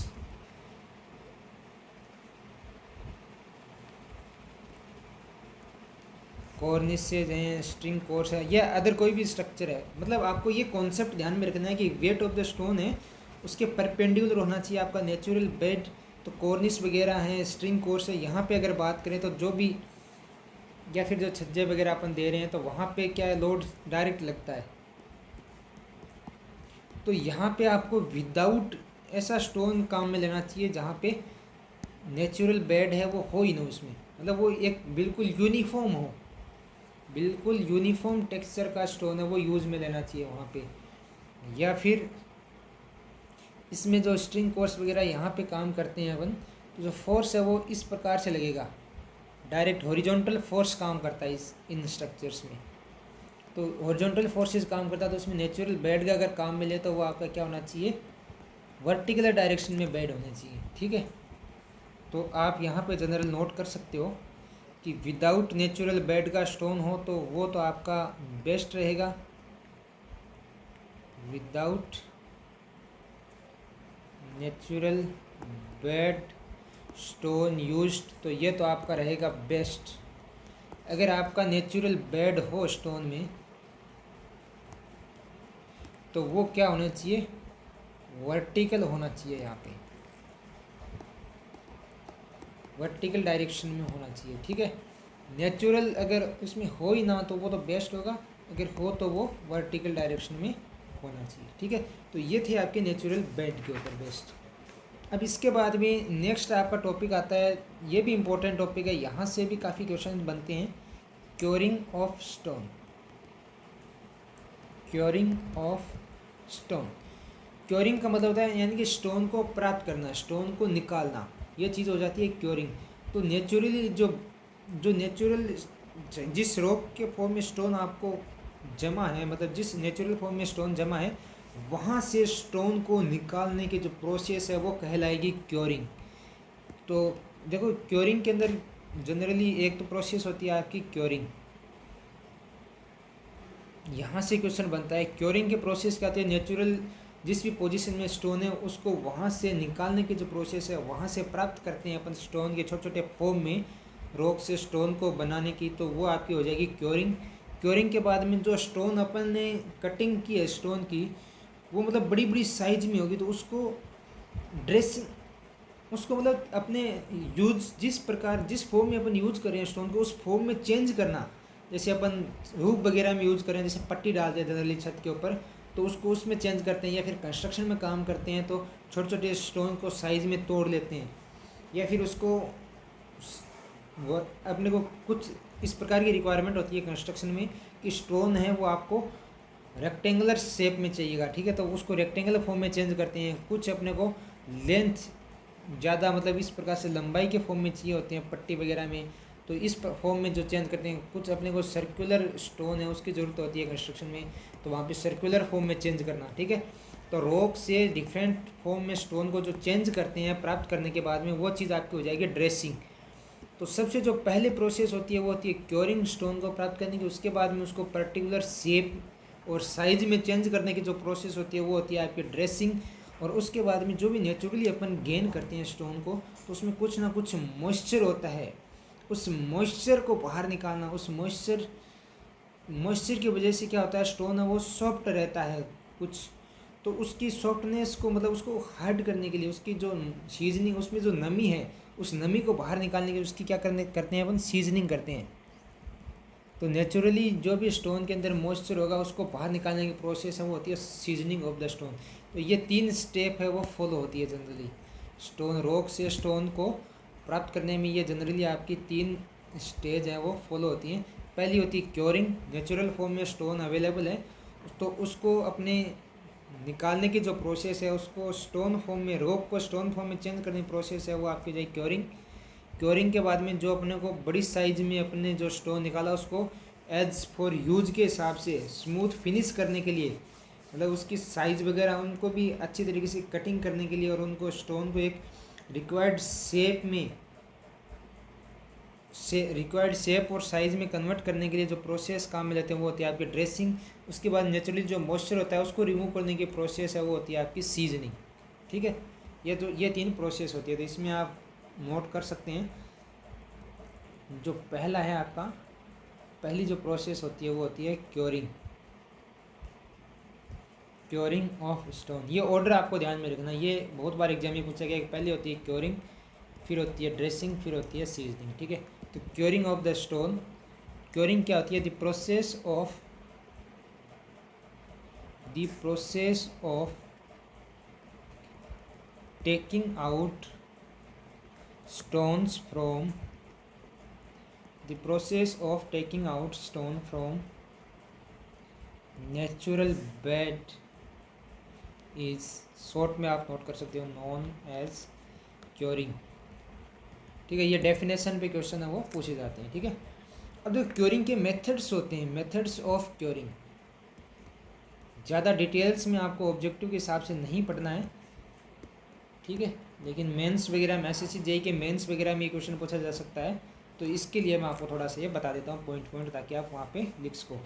कॉर्निसेज हैं, स्ट्रिंग कोर्स है, या अदर कोई भी स्ट्रक्चर है। मतलब आपको ये कॉन्सेप्ट ध्यान में रखना है कि वेट ऑफ द स्टोन है उसके परपेंडिकुलर होना चाहिए आपका नेचुरल बेड। तो कॉर्निस वगैरह हैं, स्ट्रिंग कोर्स है, यहाँ पे अगर बात करें तो जो भी, या फिर जो छज्जे वगैरह अपन दे रहे हैं तो वहाँ पे क्या है, लोड डायरेक्ट लगता है। तो यहाँ पे आपको विदाउट ऐसा स्टोन काम में लेना चाहिए जहाँ पे नेचुरल बेड है वो हो ही ना उसमें, मतलब वो एक बिल्कुल यूनिफॉर्म हो, बिल्कुल यूनिफॉर्म टेक्सचर का स्टोन है वो यूज़ में लेना चाहिए वहाँ पे। या फिर इसमें जो स्ट्रिंग कोर्स वगैरह यहाँ पे काम करते हैं अपन, तो जो फोर्स है वो इस प्रकार से लगेगा, डायरेक्ट हॉरिजॉन्टल फोर्स काम करता है इन स्ट्रक्चर्स में। तो हॉरिजॉन्टल फोर्सेस काम करता है, तो उसमें नेचुरल बेड का अगर काम मिले तो वो आपका क्या होना चाहिए, वर्टिकुलर डायरेक्शन में बेड होने चाहिए, ठीक है। तो आप यहाँ पे जनरल नोट कर सकते हो कि विदाउट नेचुरल बेड का स्टोन हो तो वो तो आपका बेस्ट रहेगा, without natural bed stone used तो ये तो आपका रहेगा बेस्ट। अगर आपका नेचुरल बेड हो स्टोन में तो वो क्या होना चाहिए, वर्टिकल होना चाहिए, यहाँ पे वर्टिकल डायरेक्शन में होना चाहिए। ठीक है, नेचुरल अगर उसमें हो ही ना तो वो तो बेस्ट होगा, अगर हो तो वो वर्टिकल डायरेक्शन में होना चाहिए। ठीक है, तो ये थे आपके नेचुरल बेड के ऊपर बेस्ट। अब इसके बाद में नेक्स्ट आपका टॉपिक आता है, ये भी इम्पोर्टेंट टॉपिक है, यहाँ से भी काफ़ी क्वेश्चन बनते हैं। Curing of stone, curing of stone. Curing का मतलब होता है यानी कि स्टोन को प्राप्त करना, स्टोन को निकालना, ये चीज़ हो जाती है क्योरिंग। तो नेचुरली जो नेचुरल जिस रॉक के फॉर्म में स्टोन आपको जमा है, मतलब जिस नेचुरल फॉर्म में स्टोन जमा है, वहाँ से स्टोन को निकालने की जो प्रोसेस है वो कहलाएगी क्योरिंग। तो देखो क्योरिंग के अंदर जनरली एक तो प्रोसेस होती है आपकी क्योरिंग, यहाँ से क्वेश्चन बनता है क्योरिंग के प्रोसेस क्या होती है, नेचुरल जिस भी पोजीशन में स्टोन है उसको वहाँ से निकालने की जो प्रोसेस है, वहाँ से प्राप्त करते हैं अपन स्टोन के छोटे छोटे फॉर्म में रॉक से स्टोन को बनाने की, तो वो आपकी हो जाएगी क्योरिंग। क्योरिंग के बाद में जो स्टोन अपन ने कटिंग की है स्टोन की, वो मतलब बड़ी बड़ी साइज में होगी, तो उसको ड्रेसिंग, उसको मतलब अपने यूज जिस प्रकार जिस फॉर्म में अपन यूज कर रहे हैं स्टोन को, उस फॉर्म में चेंज करना। जैसे अपन रूफ वगैरह में यूज़ करें, जैसे पट्टी डालते हैं जनरली छत के ऊपर, तो उसको उसमें चेंज करते हैं, या फिर कंस्ट्रक्शन में काम करते हैं तो छोटे छोटे स्टोन को साइज़ में तोड़ लेते हैं, या फिर उसको वो अपने को कुछ इस प्रकार की रिक्वायरमेंट होती है कंस्ट्रक्शन में कि स्टोन है वो आपको रेक्टेंगुलर शेप में चाहिएगा। ठीक है, तो उसको रेक्टेंगुलर फॉर्म में चेंज करते हैं। कुछ अपने को लेंथ ज़्यादा मतलब इस प्रकार से लंबाई के फॉर्म में चाहिए होते हैं पट्टी वगैरह में, तो इस फॉर्म में जो चेंज करते हैं। कुछ अपने को सर्कुलर स्टोन है उसकी ज़रूरत होती है कंस्ट्रक्शन में, तो वहाँ पे सर्कुलर फॉर्म में चेंज करना। ठीक है, तो रॉक से डिफरेंट फॉर्म में स्टोन को जो चेंज करते हैं प्राप्त करने के बाद में, वो चीज़ आपकी हो जाएगी ड्रेसिंग। तो सबसे जो पहले प्रोसेस होती है वो होती है क्योरिंग स्टोन को प्राप्त करने की, उसके बाद में उसको पर्टिकुलर शेप और साइज में चेंज करने की जो प्रोसेस होती है वो होती है आपकी ड्रेसिंग। और उसके बाद में जो भी नेचुरली अपन गेन करते हैं स्टोन को, तो उसमें कुछ ना कुछ मॉइस्चर होता है, उस मॉइस्चर को बाहर निकालना। उस मॉइस्चर की वजह से क्या होता है, स्टोन है वो सॉफ्ट रहता है कुछ, तो उसकी सॉफ्टनेस को मतलब उसको हार्ड करने के लिए, उसकी जो सीजनिंग उसमें जो नमी है उस नमी को बाहर निकालने के लिए उसकी क्या करते हैं अपन, सीजनिंग करते हैं। तो नेचुरली जो भी स्टोन के अंदर मॉइस्चर होगा उसको बाहर निकालने की प्रोसेस है वो होती है सीजनिंग ऑफ द स्टोन। तो ये 3 स्टेप है वो फॉलो होती है जनरली स्टोन, रॉक से स्टोन को प्राप्त करने में। ये जनरली आपकी 3 स्टेज है वो फॉलो होती हैं। पहली होती है क्योरिंग, नेचुरल फॉर्म में स्टोन अवेलेबल है तो उसको अपने निकालने की जो प्रोसेस है, उसको स्टोन फॉर्म में, रॉक को स्टोन फॉर्म में चेंज करने की प्रोसेस है वो आपकी जाएगी क्योरिंग। क्योरिंग के बाद में जो अपने को बड़ी साइज में अपने जो स्टोन निकाला उसको एज फॉर यूज के हिसाब से स्मूथ फिनिश करने के लिए, मतलब उसकी साइज़ वगैरह उनको भी अच्छी तरीके से कटिंग करने के लिए और उनको स्टोन को एक रिक्वायर्ड शेप में रिक्वायर्ड शेप और साइज़ में कन्वर्ट करने के लिए जो प्रोसेस काम में लेते हैं वो होती है आपकी ड्रेसिंग। उसके बाद नेचुरली जो मॉइस्चर होता है उसको रिमूव करने की प्रोसेस है वो होती है आपकी सीजनिंग। ठीक है, ये 3 प्रोसेस होती है, तो इसमें आप नोट कर सकते हैं। जो पहला है आपका, पहली जो प्रोसेस होती है वो होती है क्योरिंग, क्योरिंग ऑफ स्टोन। ये ऑर्डर आपको ध्यान में रखना, ये बहुत बार एग्जाम में पूछा गया कि पहले होती है क्योरिंग, फिर होती है ड्रेसिंग, फिर होती है सीजनिंग। ठीक है, तो curing of the stone, curing क्या होती है, the process of taking out stones from the process of taking out stone from natural bed is short में आप नोट कर सकते हो नॉन एज क्योरिंग। ठीक है, ये डेफिनेशन पे क्वेश्चन है वो पूछे जाते हैं। ठीक है, अब जो क्योरिंग के मेथड्स होते हैं, मेथड्स ऑफ क्योरिंग, ज़्यादा डिटेल्स में आपको ऑब्जेक्टिव के हिसाब से नहीं पढ़ना है। ठीक है, लेकिन मेंस वगैरह में एसएससी जेईई के मेंस वगैरह में ये क्वेश्चन पूछा जा सकता है, तो इसके लिए मैं आपको थोड़ा सा ये बता देता हूँ पॉइंट ताकि आप वहाँ पे लिख सको।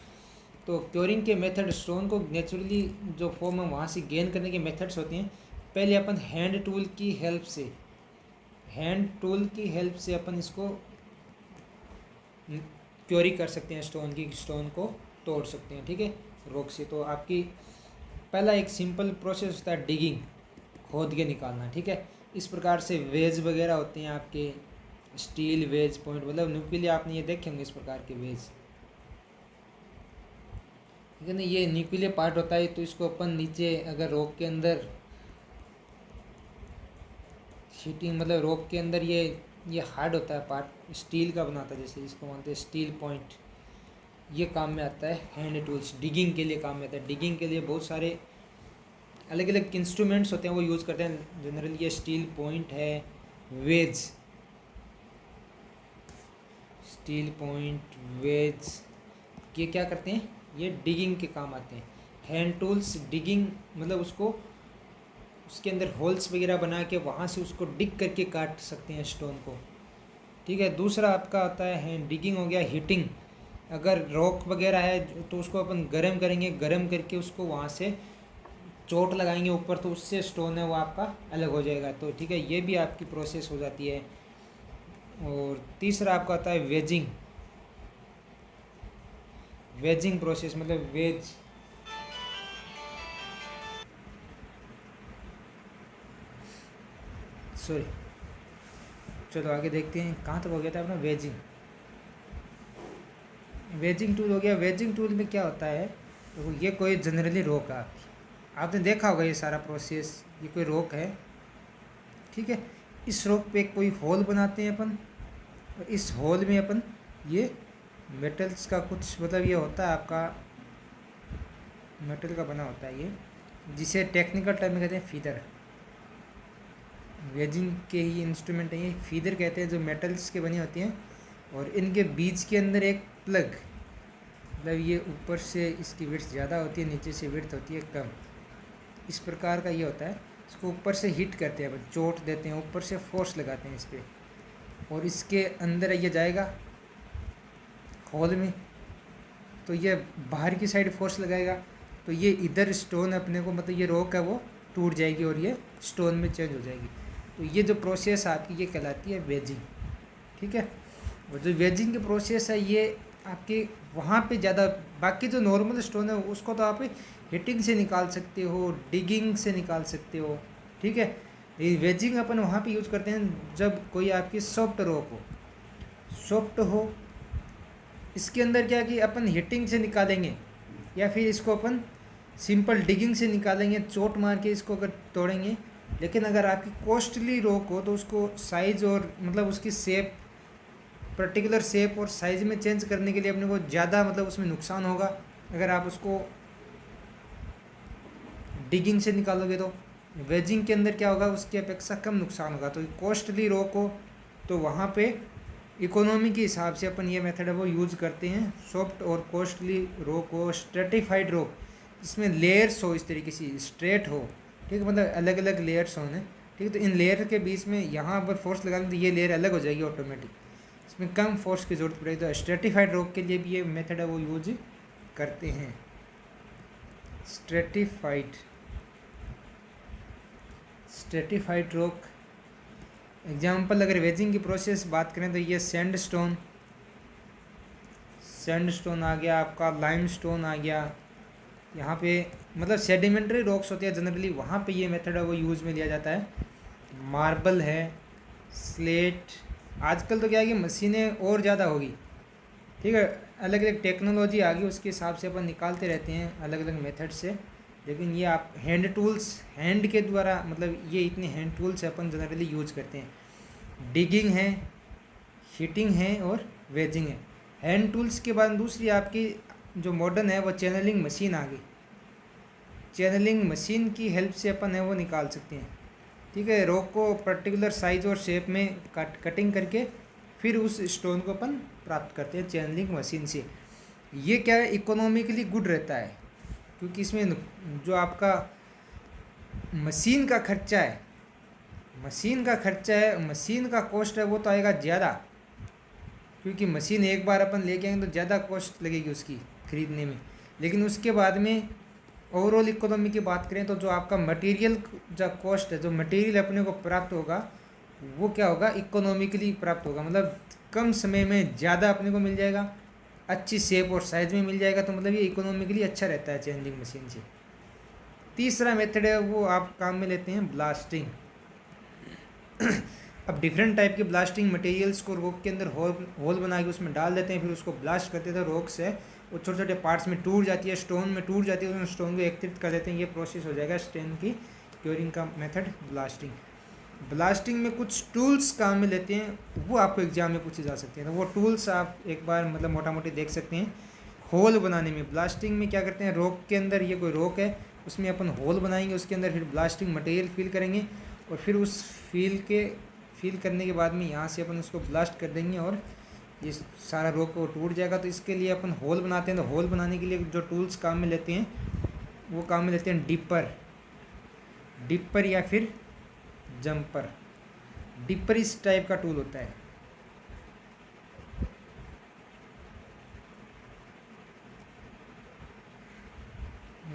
तो क्योरिंग के मेथड, स्टोन को नेचुरली जो फॉर्म है वहाँ से गेन करने के मेथड्स होते हैं। पहले अपन हैंड टूल की हेल्प से अपन इसको क्योरी कर सकते हैं स्टोन की, स्टोन को तोड़ सकते हैं, ठीक है, रॉक से। तो आपकी पहला एक सिंपल प्रोसेस होता है डिगिंग, खोद के निकालना, ठीक है। इस प्रकार से वेज वगैरह होते हैं आपके, स्टील वेज पॉइंट, मतलब न्यूक्लियर आपने ये देखे होंगे इस प्रकार के वेज, ठीक है ना। ये न्यूक्लियर पार्ट होता है, तो इसको अपन नीचे अगर रॉक के अंदर हीटिंग, मतलब रॉक के अंदर ये हार्ड होता है पार्ट, स्टील का बनाता है, जैसे इसको मानते हैं स्टील पॉइंट, ये काम में आता है। हैंड टूल्स डिगिंग के लिए काम में आता है। डिगिंग के लिए बहुत सारे अलग अलग इंस्ट्रूमेंट्स होते हैं, वो यूज़ करते हैं। जनरली ये स्टील पॉइंट है, वेज, स्टील पॉइंट, वेज, ये क्या करते हैं, ये डिगिंग के काम आते हैं। हैंड टूल्स डिगिंग मतलब उसको, उसके अंदर होल्स वगैरह बना के वहाँ से उसको डिग करके काट सकते हैं स्टोन को, ठीक है। दूसरा आपका आता है हैंड डिगिंग, हो गया हीटिंग। अगर रॉक वगैरह है तो उसको अपन गर्म करेंगे, गर्म करके उसको वहाँ से चोट लगाएंगे ऊपर, तो उससे स्टोन है वो आपका अलग हो जाएगा, तो ठीक है, ये भी आपकी प्रोसेस हो जाती है। और तीसरा आपका आता है वेजिंग। वेजिंग प्रोसेस मतलब वेज, सॉरी, चलो आगे देखते हैं कहाँ तक हो गया था अपना वेजिंग। वेजिंग टूल हो गया। वेजिंग टूल में क्या होता है, तो ये कोई जनरली रॉक है आपकी, आपने देखा होगा ये सारा प्रोसेस, ये कोई रॉक है, ठीक है। इस रॉक पे कोई होल बनाते हैं अपन, और इस होल में अपन ये मेटल्स का कुछ, मतलब ये होता है आपका मेटल का बना होता है ये, जिसे टेक्निकल टर्म में कहते हैं फीदर। वेजिंग के ही इंस्ट्रूमेंट है ये, फीदर कहते हैं, जो मेटल्स के बनी होती हैं, और इनके बीच के अंदर एक प्लग, मतलब ये ऊपर से इसकी विड्थ ज़्यादा होती है, नीचे से विड्थ होती है कम, इस प्रकार का ये होता है। इसको ऊपर से हिट करते हैं अपन, चोट देते हैं, ऊपर से फोर्स लगाते हैं इस पर, और इसके अंदर ये जाएगा होल में, तो ये बाहर की साइड फोर्स लगाएगा, तो ये इधर स्टोन अपने को, मतलब ये रॉक है वो टूट जाएगी और ये स्टोन में चेंज हो जाएगी। तो ये जो प्रोसेस आपकी ये कहलाती है वेजिंग, ठीक है। और जो वेजिंग की प्रोसेस है ये आपके वहाँ पे ज़्यादा, बाकी जो नॉर्मल स्टोन है उसको तो आप हीटिंग से निकाल सकते हो, डिगिंग से निकाल सकते हो, ठीक है। ये वेजिंग अपन वहाँ पे यूज़ करते हैं जब कोई आपकी सॉफ्ट रॉक हो, सॉफ्ट हो, इसके अंदर क्या कि अपन हीटिंग से निकालेंगे, या फिर इसको अपन सिंपल डिगिंग से निकालेंगे, चोट मार के इसको अगर तोड़ेंगे। लेकिन अगर आपकी कॉस्टली रॉक हो तो उसको साइज़ और मतलब उसकी शेप, पर्टिकुलर शेप और साइज़ में चेंज करने के लिए अपने को ज़्यादा, मतलब उसमें नुकसान होगा। अगर आप उसको डिगिंग से निकालोगे तो वेजिंग के अंदर क्या होगा, उसकी अपेक्षा कम नुकसान होगा। तो कॉस्टली रॉक हो तो वहाँ पे इकोनॉमी के हिसाब से अपन ये मेथड है वो यूज़ करते हैं। सॉफ्ट और कॉस्टली रॉक हो, स्ट्रेटिफाइड रॉक, इसमें लेयर्स हो, इस तरीके से स्ट्रेट हो, ठीक है, मतलब अलग अलग लेयर्स होने, ठीक है। तो इन लेयर के बीच में यहाँ पर फोर्स लगाने तो ये लेयर अलग हो जाएगी ऑटोमेटिक, इसमें कम फोर्स की ज़रूरत पड़ेगी। तो स्ट्रेटिफाइड रॉक के लिए भी ये मेथड है वो यूज करते हैं। स्ट्रेटिफाइड रॉक एग्जाम्पल, अगर वेजिंग की प्रोसेस बात करें तो ये सैंडस्टोन आ गया आपका, लाइमस्टोन आ गया। यहाँ पे मतलब सेडिमेंट्री रॉक्स होती है जनरली, वहाँ पे ये मेथड है वो यूज़ में लिया जाता है। मार्बल है, स्लेट, आजकल तो क्या है कि मशीनें और ज़्यादा होगी, ठीक है, अलग अलग टेक्नोलॉजी आ गई, उसके हिसाब से अपन निकालते रहते हैं अलग अलग मेथड से। लेकिन ये आप हैंड टूल्स, हैंड के द्वारा, मतलब ये इतने हैंड टूल्स अपन जनरली यूज़ करते हैं। डिगिंग है, हीटिंग है और वेजिंग है। हैंड टूल्स के बाद दूसरी आपकी जो मॉडर्न है वो चैनलिंग मशीन आ गई। चैनलिंग मशीन की हेल्प से अपन है वो निकाल सकते हैं, ठीक है, रॉक को पर्टिकुलर साइज और शेप में कटिंग करके फिर उस स्टोन को अपन प्राप्त करते हैं चैनलिंग मशीन से। ये क्या है, इकोनॉमिकली गुड रहता है, क्योंकि इसमें जो आपका मशीन का खर्चा है, मशीन का कॉस्ट है वो तो आएगा ज़्यादा, क्योंकि मशीन एक बार अपन लेके आएंगे तो ज़्यादा कॉस्ट लगेगी उसकी ख़रीदने में। लेकिन उसके बाद में ओवरऑल इकोनॉमी की बात करें तो जो आपका मटेरियल जो कॉस्ट है, जो मटेरियल अपने को प्राप्त होगा वो क्या होगा, इकोनॉमिकली प्राप्त होगा, मतलब कम समय में ज़्यादा अपने को मिल जाएगा अच्छी शेप और साइज़ में मिल जाएगा, तो मतलब ये इकोनॉमिकली अच्छा रहता है चेंजिंग मशीन से। तीसरा मेथड है वो आप काम में लेते हैं ब्लास्टिंग। अब डिफरेंट टाइप के ब्लास्टिंग मटेरियल्स को रॉक के अंदर होल बना के उसमें डाल देते हैं, फिर उसको ब्लास्ट करते थे रॉक से, वो छोटे छोटे पार्ट्स में टूट जाती है, स्टोन में टूट जाती है, उसमें स्टोन को एकत्रित कर देते हैं। ये प्रोसेस हो जाएगा स्टोन की क्योरिंग का मेथड ब्लास्टिंग। ब्लास्टिंग में कुछ टूल्स काम में लेते हैं, वो आपको एग्जाम में पूछे जा सकते हैं, तो वो टूल्स आप एक बार मतलब मोटा मोटी देख सकते हैं। होल बनाने में ब्लास्टिंग में क्या करते हैं, रॉक के अंदर, ये कोई रॉक है उसमें अपन होल बनाएंगे, उसके अंदर फिर ब्लास्टिंग मटेरियल फिल करेंगे, और फिर उस फिल करने के बाद में यहाँ से अपन उसको ब्लास्ट कर देंगे और ये सारा रॉक को टूट जाएगा। तो इसके लिए अपन होल बनाते हैं, तो होल बनाने के लिए जो टूल्स काम में लेते हैं वो काम में लेते हैं डिपर या फिर जंपर। डिपर इस टाइप का टूल होता है,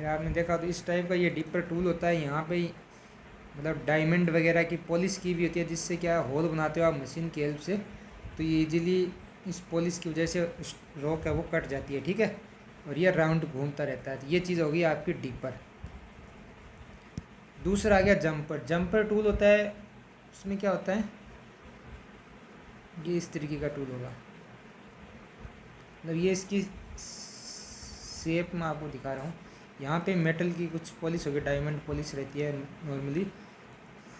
आपने देखा तो इस टाइप का ये डिपर टूल होता है। यहाँ पे मतलब डायमंड वगैरह की पॉलिश की भी होती है, जिससे क्या होल बनाते हो आप मशीन की हेल्प से, तो ये इजीली इस पॉलिश की वजह से रॉक है वो कट जाती है, ठीक है, और ये राउंड घूमता रहता है। तो ये चीज़ होगी आपकी डिपर। दूसरा आ गया जंपर। जंपर टूल होता है, उसमें क्या होता है, ये इस तरीके का टूल होगा, मतलब ये इसकी शेप में आपको दिखा रहा हूँ। यहाँ पे मेटल की कुछ पॉलिश होगी, डायमंड पॉलिश रहती है, नॉर्मली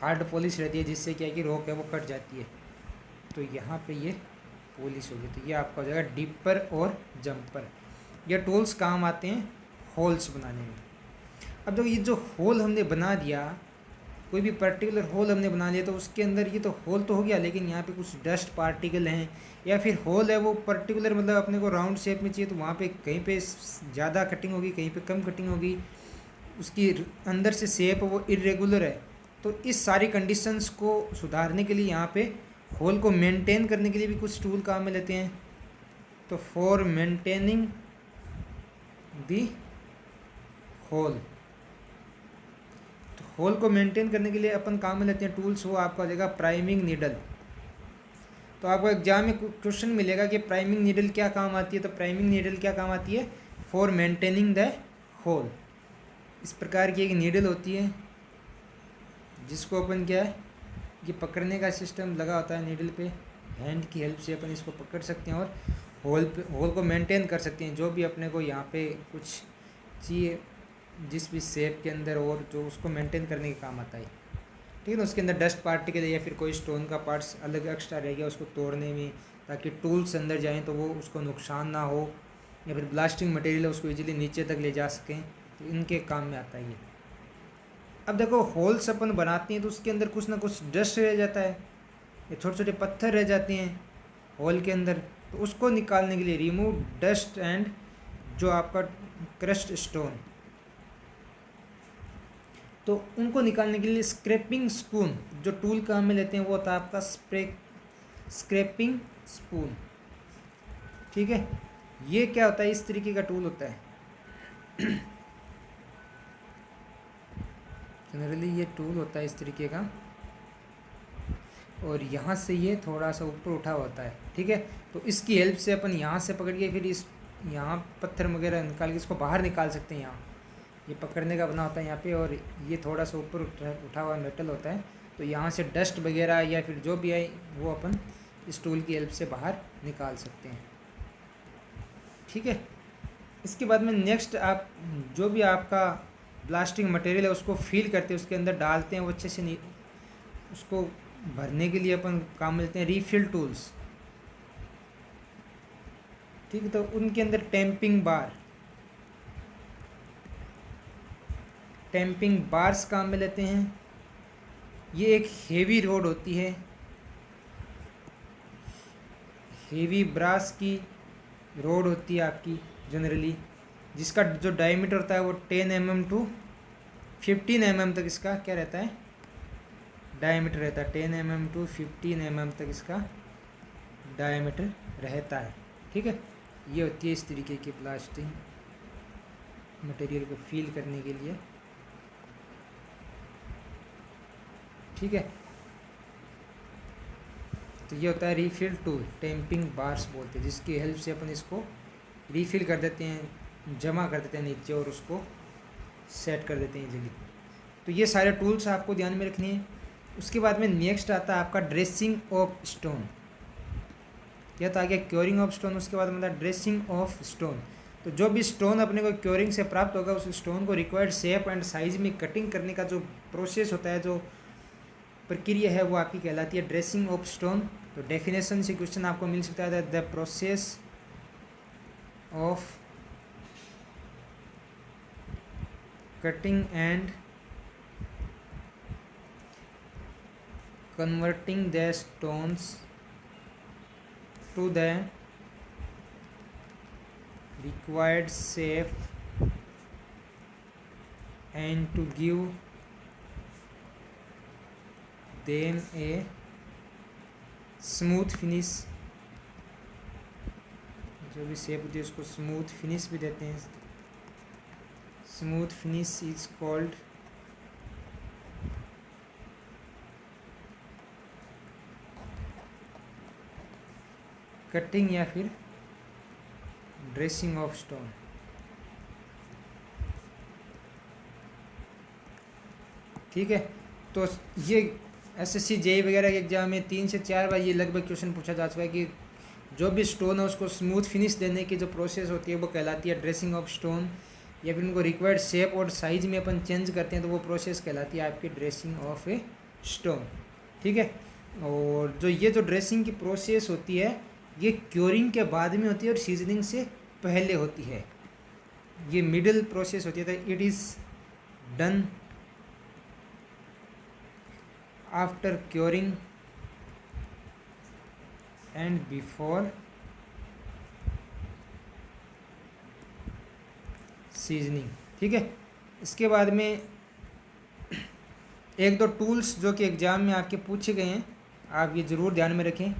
हार्ड पॉलिश रहती है, जिससे क्या है कि रॉक है वो कट जाती है, तो यहाँ पे ये पॉलिश होगी। तो ये आपका हो जाएगा डिपर और जंपर। ये टूल्स काम आते हैं होल्स बनाने में। अब देखो ये जो होल हमने बना दिया, कोई भी पर्टिकुलर होल हमने बना लिया, तो उसके अंदर ये तो होल तो हो गया, लेकिन यहाँ पे कुछ डस्ट पार्टिकल हैं, या फिर होल है वो पर्टिकुलर मतलब अपने को राउंड शेप में चाहिए, तो वहाँ पे कहीं पे ज़्यादा कटिंग होगी, कहीं पे कम कटिंग होगी, उसकी अंदर से शेप वो इरेगुलर है। तो इस सारी कंडीशंस को सुधारने के लिए यहाँ पे होल को मेंटेन करने के लिए भी कुछ टूल काम में लेते हैं। तो फॉर मेंटेनिंग दी होल, तो होल को मेंटेन करने के लिए अपन काम में लेते हैं टूल्स, वो आपका हो जाएगा प्राइमिंग नीडल। तो आपको एग्जाम में क्वेश्चन मिलेगा कि प्राइमिंग नीडल क्या काम आती है, तो प्राइमिंग नीडल क्या काम आती है, फॉर मेंटेनिंग द होल। इस प्रकार की एक नीडल होती है जिसको अपन क्या है, ये पकड़ने का सिस्टम लगा होता है नीडल पे, हैंड की हेल्प से अपन इसको पकड़ सकते हैं और होल को मेंटेन कर सकते हैं। जो भी अपने को यहाँ पे कुछ चाहिए जिस भी शेप के अंदर, और जो उसको मेंटेन करने के काम आता है, ठीक है ना। उसके अंदर डस्ट पार्टिकल या फिर कोई स्टोन का पार्ट्स अलग एक्स्ट्रा रह गया, उसको तोड़ने में, ताकि टूल्स अंदर जाएँ तो वो उसको नुकसान ना हो, या फिर ब्लास्टिंग मटेरियल है उसको इजीली नीचे तक ले जा सकें, तो इनके काम में आता है ये। अब देखो होल्स अपन बनाते हैं तो उसके अंदर कुछ ना कुछ डस्ट रह जाता है, या छोटे छोटे पत्थर रह जाते हैं होल के अंदर, तो उसको निकालने के लिए रिमूव डस्ट एंड जो आपका क्रस्ट स्टोन, तो उनको निकालने के लिए स्क्रैपिंग स्पून जो टूल काम में लेते हैं वो होता है आपका स्क्रैपिंग स्पून, ठीक है। ये क्या होता है, इस तरीके का टूल होता है। जनरली ये टूल होता है इस तरीके का, और यहाँ से ये थोड़ा सा ऊपर उठा होता है, ठीक है। तो इसकी हेल्प से अपन यहाँ से पकड़ के फिर इस यहाँ पत्थर वगैरह निकाल के इसको बाहर निकाल सकते हैं। यहाँ ये पकड़ने का बना होता है यहाँ पे, और ये थोड़ा सा ऊपर उठा हुआ मेटल होता है, तो यहाँ से डस्ट वगैरह या फिर जो भी है वो अपन इस टूल की हेल्प से बाहर निकाल सकते हैं, ठीक है। इसके बाद में नेक्स्ट आप जो भी आपका ब्लास्टिंग मटेरियल है उसको फिल करते हैं, उसके अंदर डालते हैं, वो अच्छे से उसको भरने के लिए अपन काम में लेते हैं रीफिल टूल्स, ठीक है। तो उनके अंदर टेम्पिंग बार्स काम में लेते हैं। ये एक हेवी रोड होती है, हेवी ब्रास की रोड होती है आपकी जनरली, जिसका जो डायमीटर होता है वो 10 mm टू 15 mm तक इसका क्या रहता है, डायमीटर रहता है। 10 mm टू 15 mm तक इसका डायमीटर रहता है, ठीक है। ये होती है इस तरीके की ब्लास्टिंग मटेरियल को फील करने के लिए, ठीक है। तो ये होता है रीफिल टूल, टेम्पिंग बार्स बोलते हैं, जिसकी हेल्प से अपन इसको रीफिल कर देते हैं, जमा कर देते हैं नीचे और उसको सेट कर देते हैं इजीली। तो ये सारे टूल्स आपको ध्यान में रखने हैं। उसके बाद में नेक्स्ट आता है आपका ड्रेसिंग ऑफ स्टोन। यह तो आ गया क्योरिंग ऑफ स्टोन। उसके बाद मतलब ड्रेसिंग ऑफ स्टोन। तो जो भी स्टोन अपने को क्योरिंग से प्राप्त होगा उस स्टोन को रिक्वायर्ड शेप एंड साइज में कटिंग करने का जो प्रोसेस होता है, जो प्रक्रिया है, वो आपकी कहलाती है ड्रेसिंग ऑफ स्टोन। तो डेफिनेशन से क्वेश्चन आपको मिल सकता है, the process of cutting and converting the stones to the required shape and to give them a smooth finish। जो भी शेप होती है उसको स्मूथ फिनिश भी देते हैं। Smooth finish is called cutting या फिर ड्रेसिंग ऑफ स्टोन। ठीक है, तो ये एसएससी जेईई वगैरह के एग्जाम में 3 से 4 बार ये लगभग क्वेश्चन पूछा जा चुका है कि जो भी स्टोन है उसको स्मूथ फिनिश देने की जो प्रोसेस होती है वो कहलाती है ड्रेसिंग ऑफ स्टोन, या फिर उनको रिक्वायर्ड शेप और साइज में अपन चेंज करते हैं तो वो प्रोसेस कहलाती है आपकी ड्रेसिंग ऑफ ए स्टोन। ठीक है, और जो ये जो ड्रेसिंग की प्रोसेस होती है ये क्योरिंग के बाद में होती है और सीजनिंग से पहले होती है। ये मिडिल प्रोसेस होती है। It is done after curing and before seasoning. ठीक है, इसके बाद में एक दो टूल्स जो कि एग्ज़ाम में आपके पूछे गए हैं, आप ये ज़रूर ध्यान में रखें।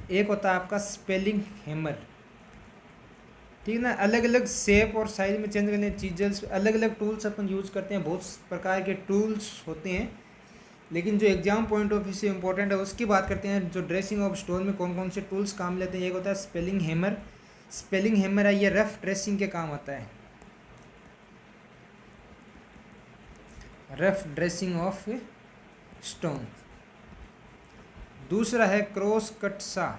एक होता है आपका स्पेलिंग हैमर। ठीक है ना, अलग अलग शेप और साइज में चेंज करने चीज़ें, अलग अलग टूल्स अपन यूज़ करते हैं। बहुत प्रकार के टूल्स होते हैं, लेकिन जो एग्जाम पॉइंट ऑफ व्यू से इम्पोर्टेंट है उसकी बात करते हैं। जो ड्रेसिंग ऑफ स्टोन में कौन कौन से टूल्स काम लेते हैं, एक होता है स्पेलिंग हैमर। स्पेलिंग हैमर है ये रफ ड्रेसिंग के काम आता है, रफ ड्रेसिंग ऑफ स्टोन। दूसरा है क्रॉस कट सा।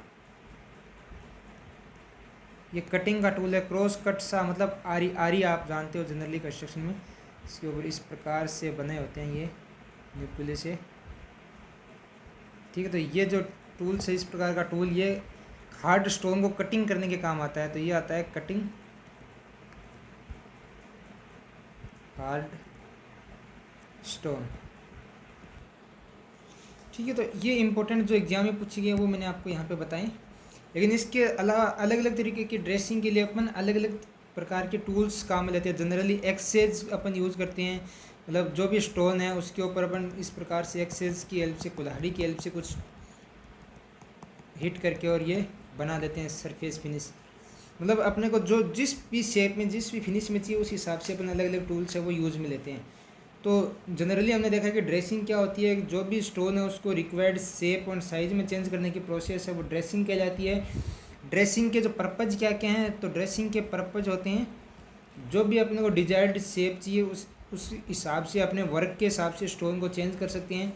ये कटिंग का टूल है। क्रॉस कट सा मतलब आरी। आरी आप जानते हो जनरली कंस्ट्रक्शन में इसके ऊपर इस प्रकार से बने होते हैं ये न्यूक्लियर से। ठीक है, तो ये जो टूल है इस प्रकार का टूल ये हार्ड स्टोन को कटिंग करने के काम आता है। तो ये आता है कटिंग हार्ड स्टोन। ठीक है, तो ये इंपॉर्टेंट जो एग्जाम में पूछी गई है वो मैंने आपको यहाँ पे बताएं। लेकिन इसके अलावा अलग अलग तरीके की ड्रेसिंग के लिए अपन अलग अलग प्रकार के टूल्स काम में लेते हैं। जनरली एक्सेज अपन यूज़ करते हैं, मतलब जो भी स्टोन है उसके ऊपर अपन इस प्रकार से एक्सेज की हेल्प से, कुल्हाड़ी की हेल्प से कुछ हिट करके और ये बना देते हैं सरफेस फिनिश। मतलब अपने को जो जिस भी शेप में जिस भी फिनिश में चाहिए उस हिसाब से अपन अलग अलग टूल्स है वो यूज़ में लेते हैं। तो जनरली हमने देखा कि ड्रेसिंग क्या होती है, जो भी स्टोन है उसको रिक्वायर्ड शेप और साइज में चेंज करने की प्रोसेस है वो ड्रेसिंग कहलाती है। ड्रेसिंग के जो पर्पज क्या क्या हैं, तो ड्रेसिंग के पर्पज होते हैं जो भी अपने को डिजायर्ड शेप चाहिए उस हिसाब से अपने वर्क के हिसाब से स्टोन को चेंज कर सकते हैं।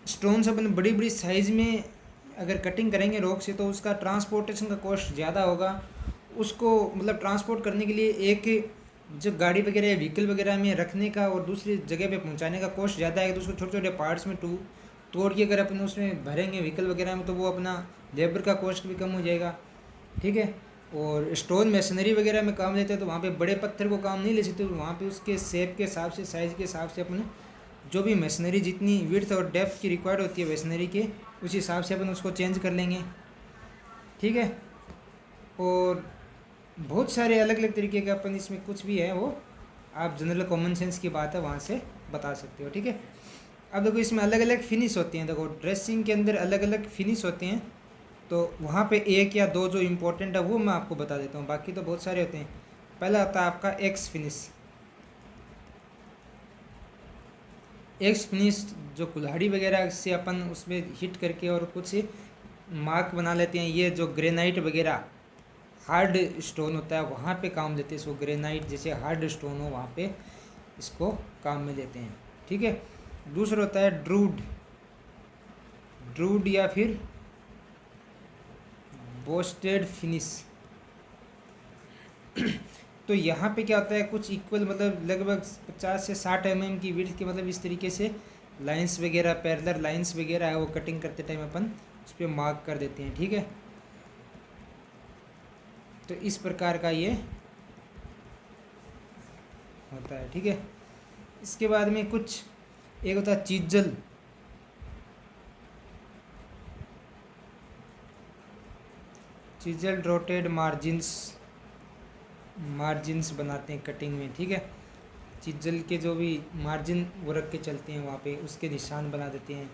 स्टोन से अपने बड़ी बड़ी साइज़ में अगर कटिंग करेंगे रॉक से तो उसका ट्रांसपोर्टेशन का कॉस्ट ज़्यादा होगा। उसको मतलब ट्रांसपोर्ट करने के लिए एक जो गाड़ी वगैरह या व्हीकल वगैरह में रखने का और दूसरी जगह पे पहुंचाने का कॉस्ट ज़्यादा है। तो उसको छोटे छोटे पार्ट्स में तोड़ के अगर अपन उसमें भरेंगे व्हीकल वगैरह में तो वो अपना लेबर का कॉस्ट भी कम हो जाएगा। ठीक है, और स्टोन मशीनरी वगैरह में काम लेते हैं तो वहाँ पे बड़े पत्थर को काम नहीं ले सकते, तो वहाँ पे उसके शेप के हिसाब से साइज़ के हिसाब से अपन जो भी मशीनरी जितनी विड्थ और डेप्थ की रिक्वायर्ड होती है मशीनरी के उस हिसाब से अपन उसको चेंज कर लेंगे। ठीक है, और बहुत सारे अलग अलग तरीके के अपन इसमें कुछ भी है वो आप जनरल कॉमन सेंस की बात है वहाँ से बता सकते हो। ठीक है, अब देखो इसमें अलग अलग फिनिश होती हैं। देखो ड्रेसिंग के अंदर अलग अलग फिनिश होते हैं, तो वहाँ पे एक या दो जो इम्पोर्टेंट है वो मैं आपको बता देता हूँ, बाकी तो बहुत सारे होते हैं। पहला आता है आपका एक्स फिनिश। एक्स फिनिश जो कुल्हाड़ी वगैरह से अपन उसमें हिट करके और कुछ मार्क बना लेते हैं। ये जो ग्रेनाइट वगैरह हार्ड स्टोन होता है वहाँ पे काम लेते हैं इसको, ग्रेनाइट जैसे हार्ड स्टोन हो वहाँ पे इसको काम में लेते हैं। ठीक है। दूसरा होता है ड्रूड, ड्रूड या फिर बोस्टेड फिनिश। तो यहाँ पे क्या होता है, कुछ इक्वल मतलब लगभग 50 से 60 mm की विड्थ के, मतलब इस तरीके से लाइंस वगैरह, पैरेलल लाइंस वगैरह है वो कटिंग करते टाइम अपन उस पर मार्क कर देते हैं। ठीक है। तो इस प्रकार का ये होता है। ठीक है। इसके बाद में कुछ एक होता है चीजल, चिजल रोटेड मार्जिन्स बनाते हैं कटिंग में। ठीक है। चिजल के जो भी मार्जिन वो रख के चलते हैं वहाँ पे उसके निशान बना देते हैं।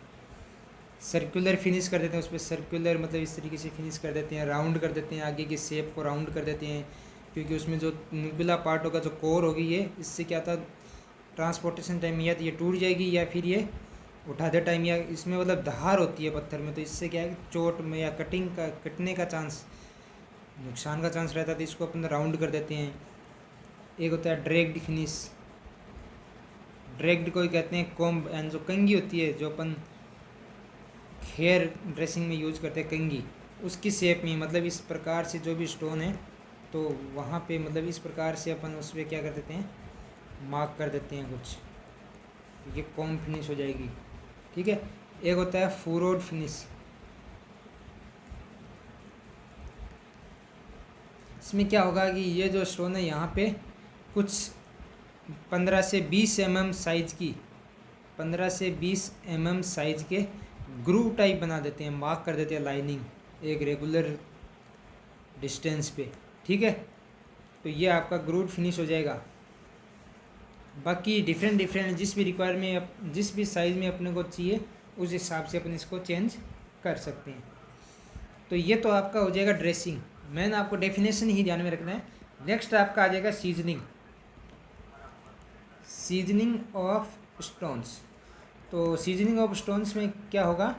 सर्कुलर फिनिश कर देते हैं उस पर, सर्कुलर मतलब इस तरीके से फिनिश कर देते हैं, राउंड कर देते हैं, आगे की शेप को राउंड कर देते हैं, क्योंकि उसमें जो नुकीला पार्ट होगा, जो कोर होगी, ये इससे क्या था ट्रांसपोर्टेशन टाइम या तो ये टूट जाएगी या फिर ये उठाते टाइम, या इसमें मतलब धार होती है पत्थर में, तो इससे क्या है कि चोट में या कटने का चांस, नुकसान का चांस रहता है, तो इसको अपन राउंड कर देते हैं। एक होता है ड्रैग्ड फिनिश, ड्रैग्ड को ही कहते हैं कॉम्ब, एंड जो कंघी होती है जो अपन हेयर ड्रेसिंग में यूज करते हैं कंघी, उसकी शेप में, मतलब इस प्रकार से जो भी स्टोन है तो वहाँ पे मतलब इस प्रकार से अपन उस पर क्या कर देते हैं, मार्क कर देते हैं कुछ, ये कॉम्ब फिनिश हो जाएगी। ठीक है। एक होता है फूरोड फिनिश, इसमें क्या होगा कि ये जो स्टोन है यहाँ पे कुछ 15 से 20 mm साइज़ की, 15 से 20 mm साइज़ के ग्रूव टाइप बना देते हैं, मार्क कर देते हैं लाइनिंग एक रेगुलर डिस्टेंस पे। ठीक है। तो ये आपका ग्रूव फिनिश हो जाएगा। बाकी डिफरेंट जिस भी रिक्वायरमेंट, जिस भी साइज़ में अपने को चाहिए उस हिसाब से अपन इसको चेंज कर सकते हैं। तो ये तो आपका हो जाएगा ड्रेसिंग, मैंने आपको डेफिनेशन ही ध्यान में रखना है। नेक्स्ट आपका आ जाएगा सीजनिंग ऑफ स्टोन्स। तो सीजनिंग ऑफ स्टोन्स में क्या होगा,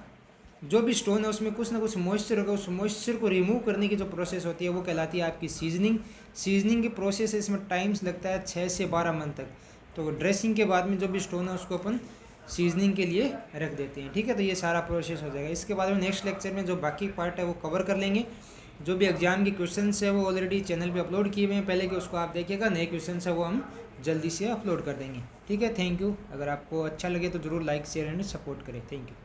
जो भी स्टोन है उसमें कुछ ना कुछ मॉइस्चर होगा, उस मॉइस्चर को रिमूव करने की जो प्रोसेस होती है वो कहलाती है आपकी सीजनिंग की प्रोसेस है। इसमें टाइम्स लगता है 6 से 12 मंथ तक। तो ड्रेसिंग के बाद में जो भी स्टोन है उसको अपन सीजनिंग के लिए रख देते हैं। ठीक है। तो ये सारा प्रोसेस हो जाएगा। इसके बाद में नेक्स्ट लेक्चर में जो बाकी पार्ट है वो कवर कर लेंगे। जो भी एग्जाम के क्वेश्चंस है वो ऑलरेडी चैनल पे अपलोड किए हुए हैं पहले के, उसको आप देखिएगा। नए क्वेश्चंस है वो हम जल्दी से अपलोड कर देंगे। ठीक है। Thank you. अगर आपको अच्छा लगे तो ज़रूर लाइक शेयर एंड सपोर्ट करें। Thank you.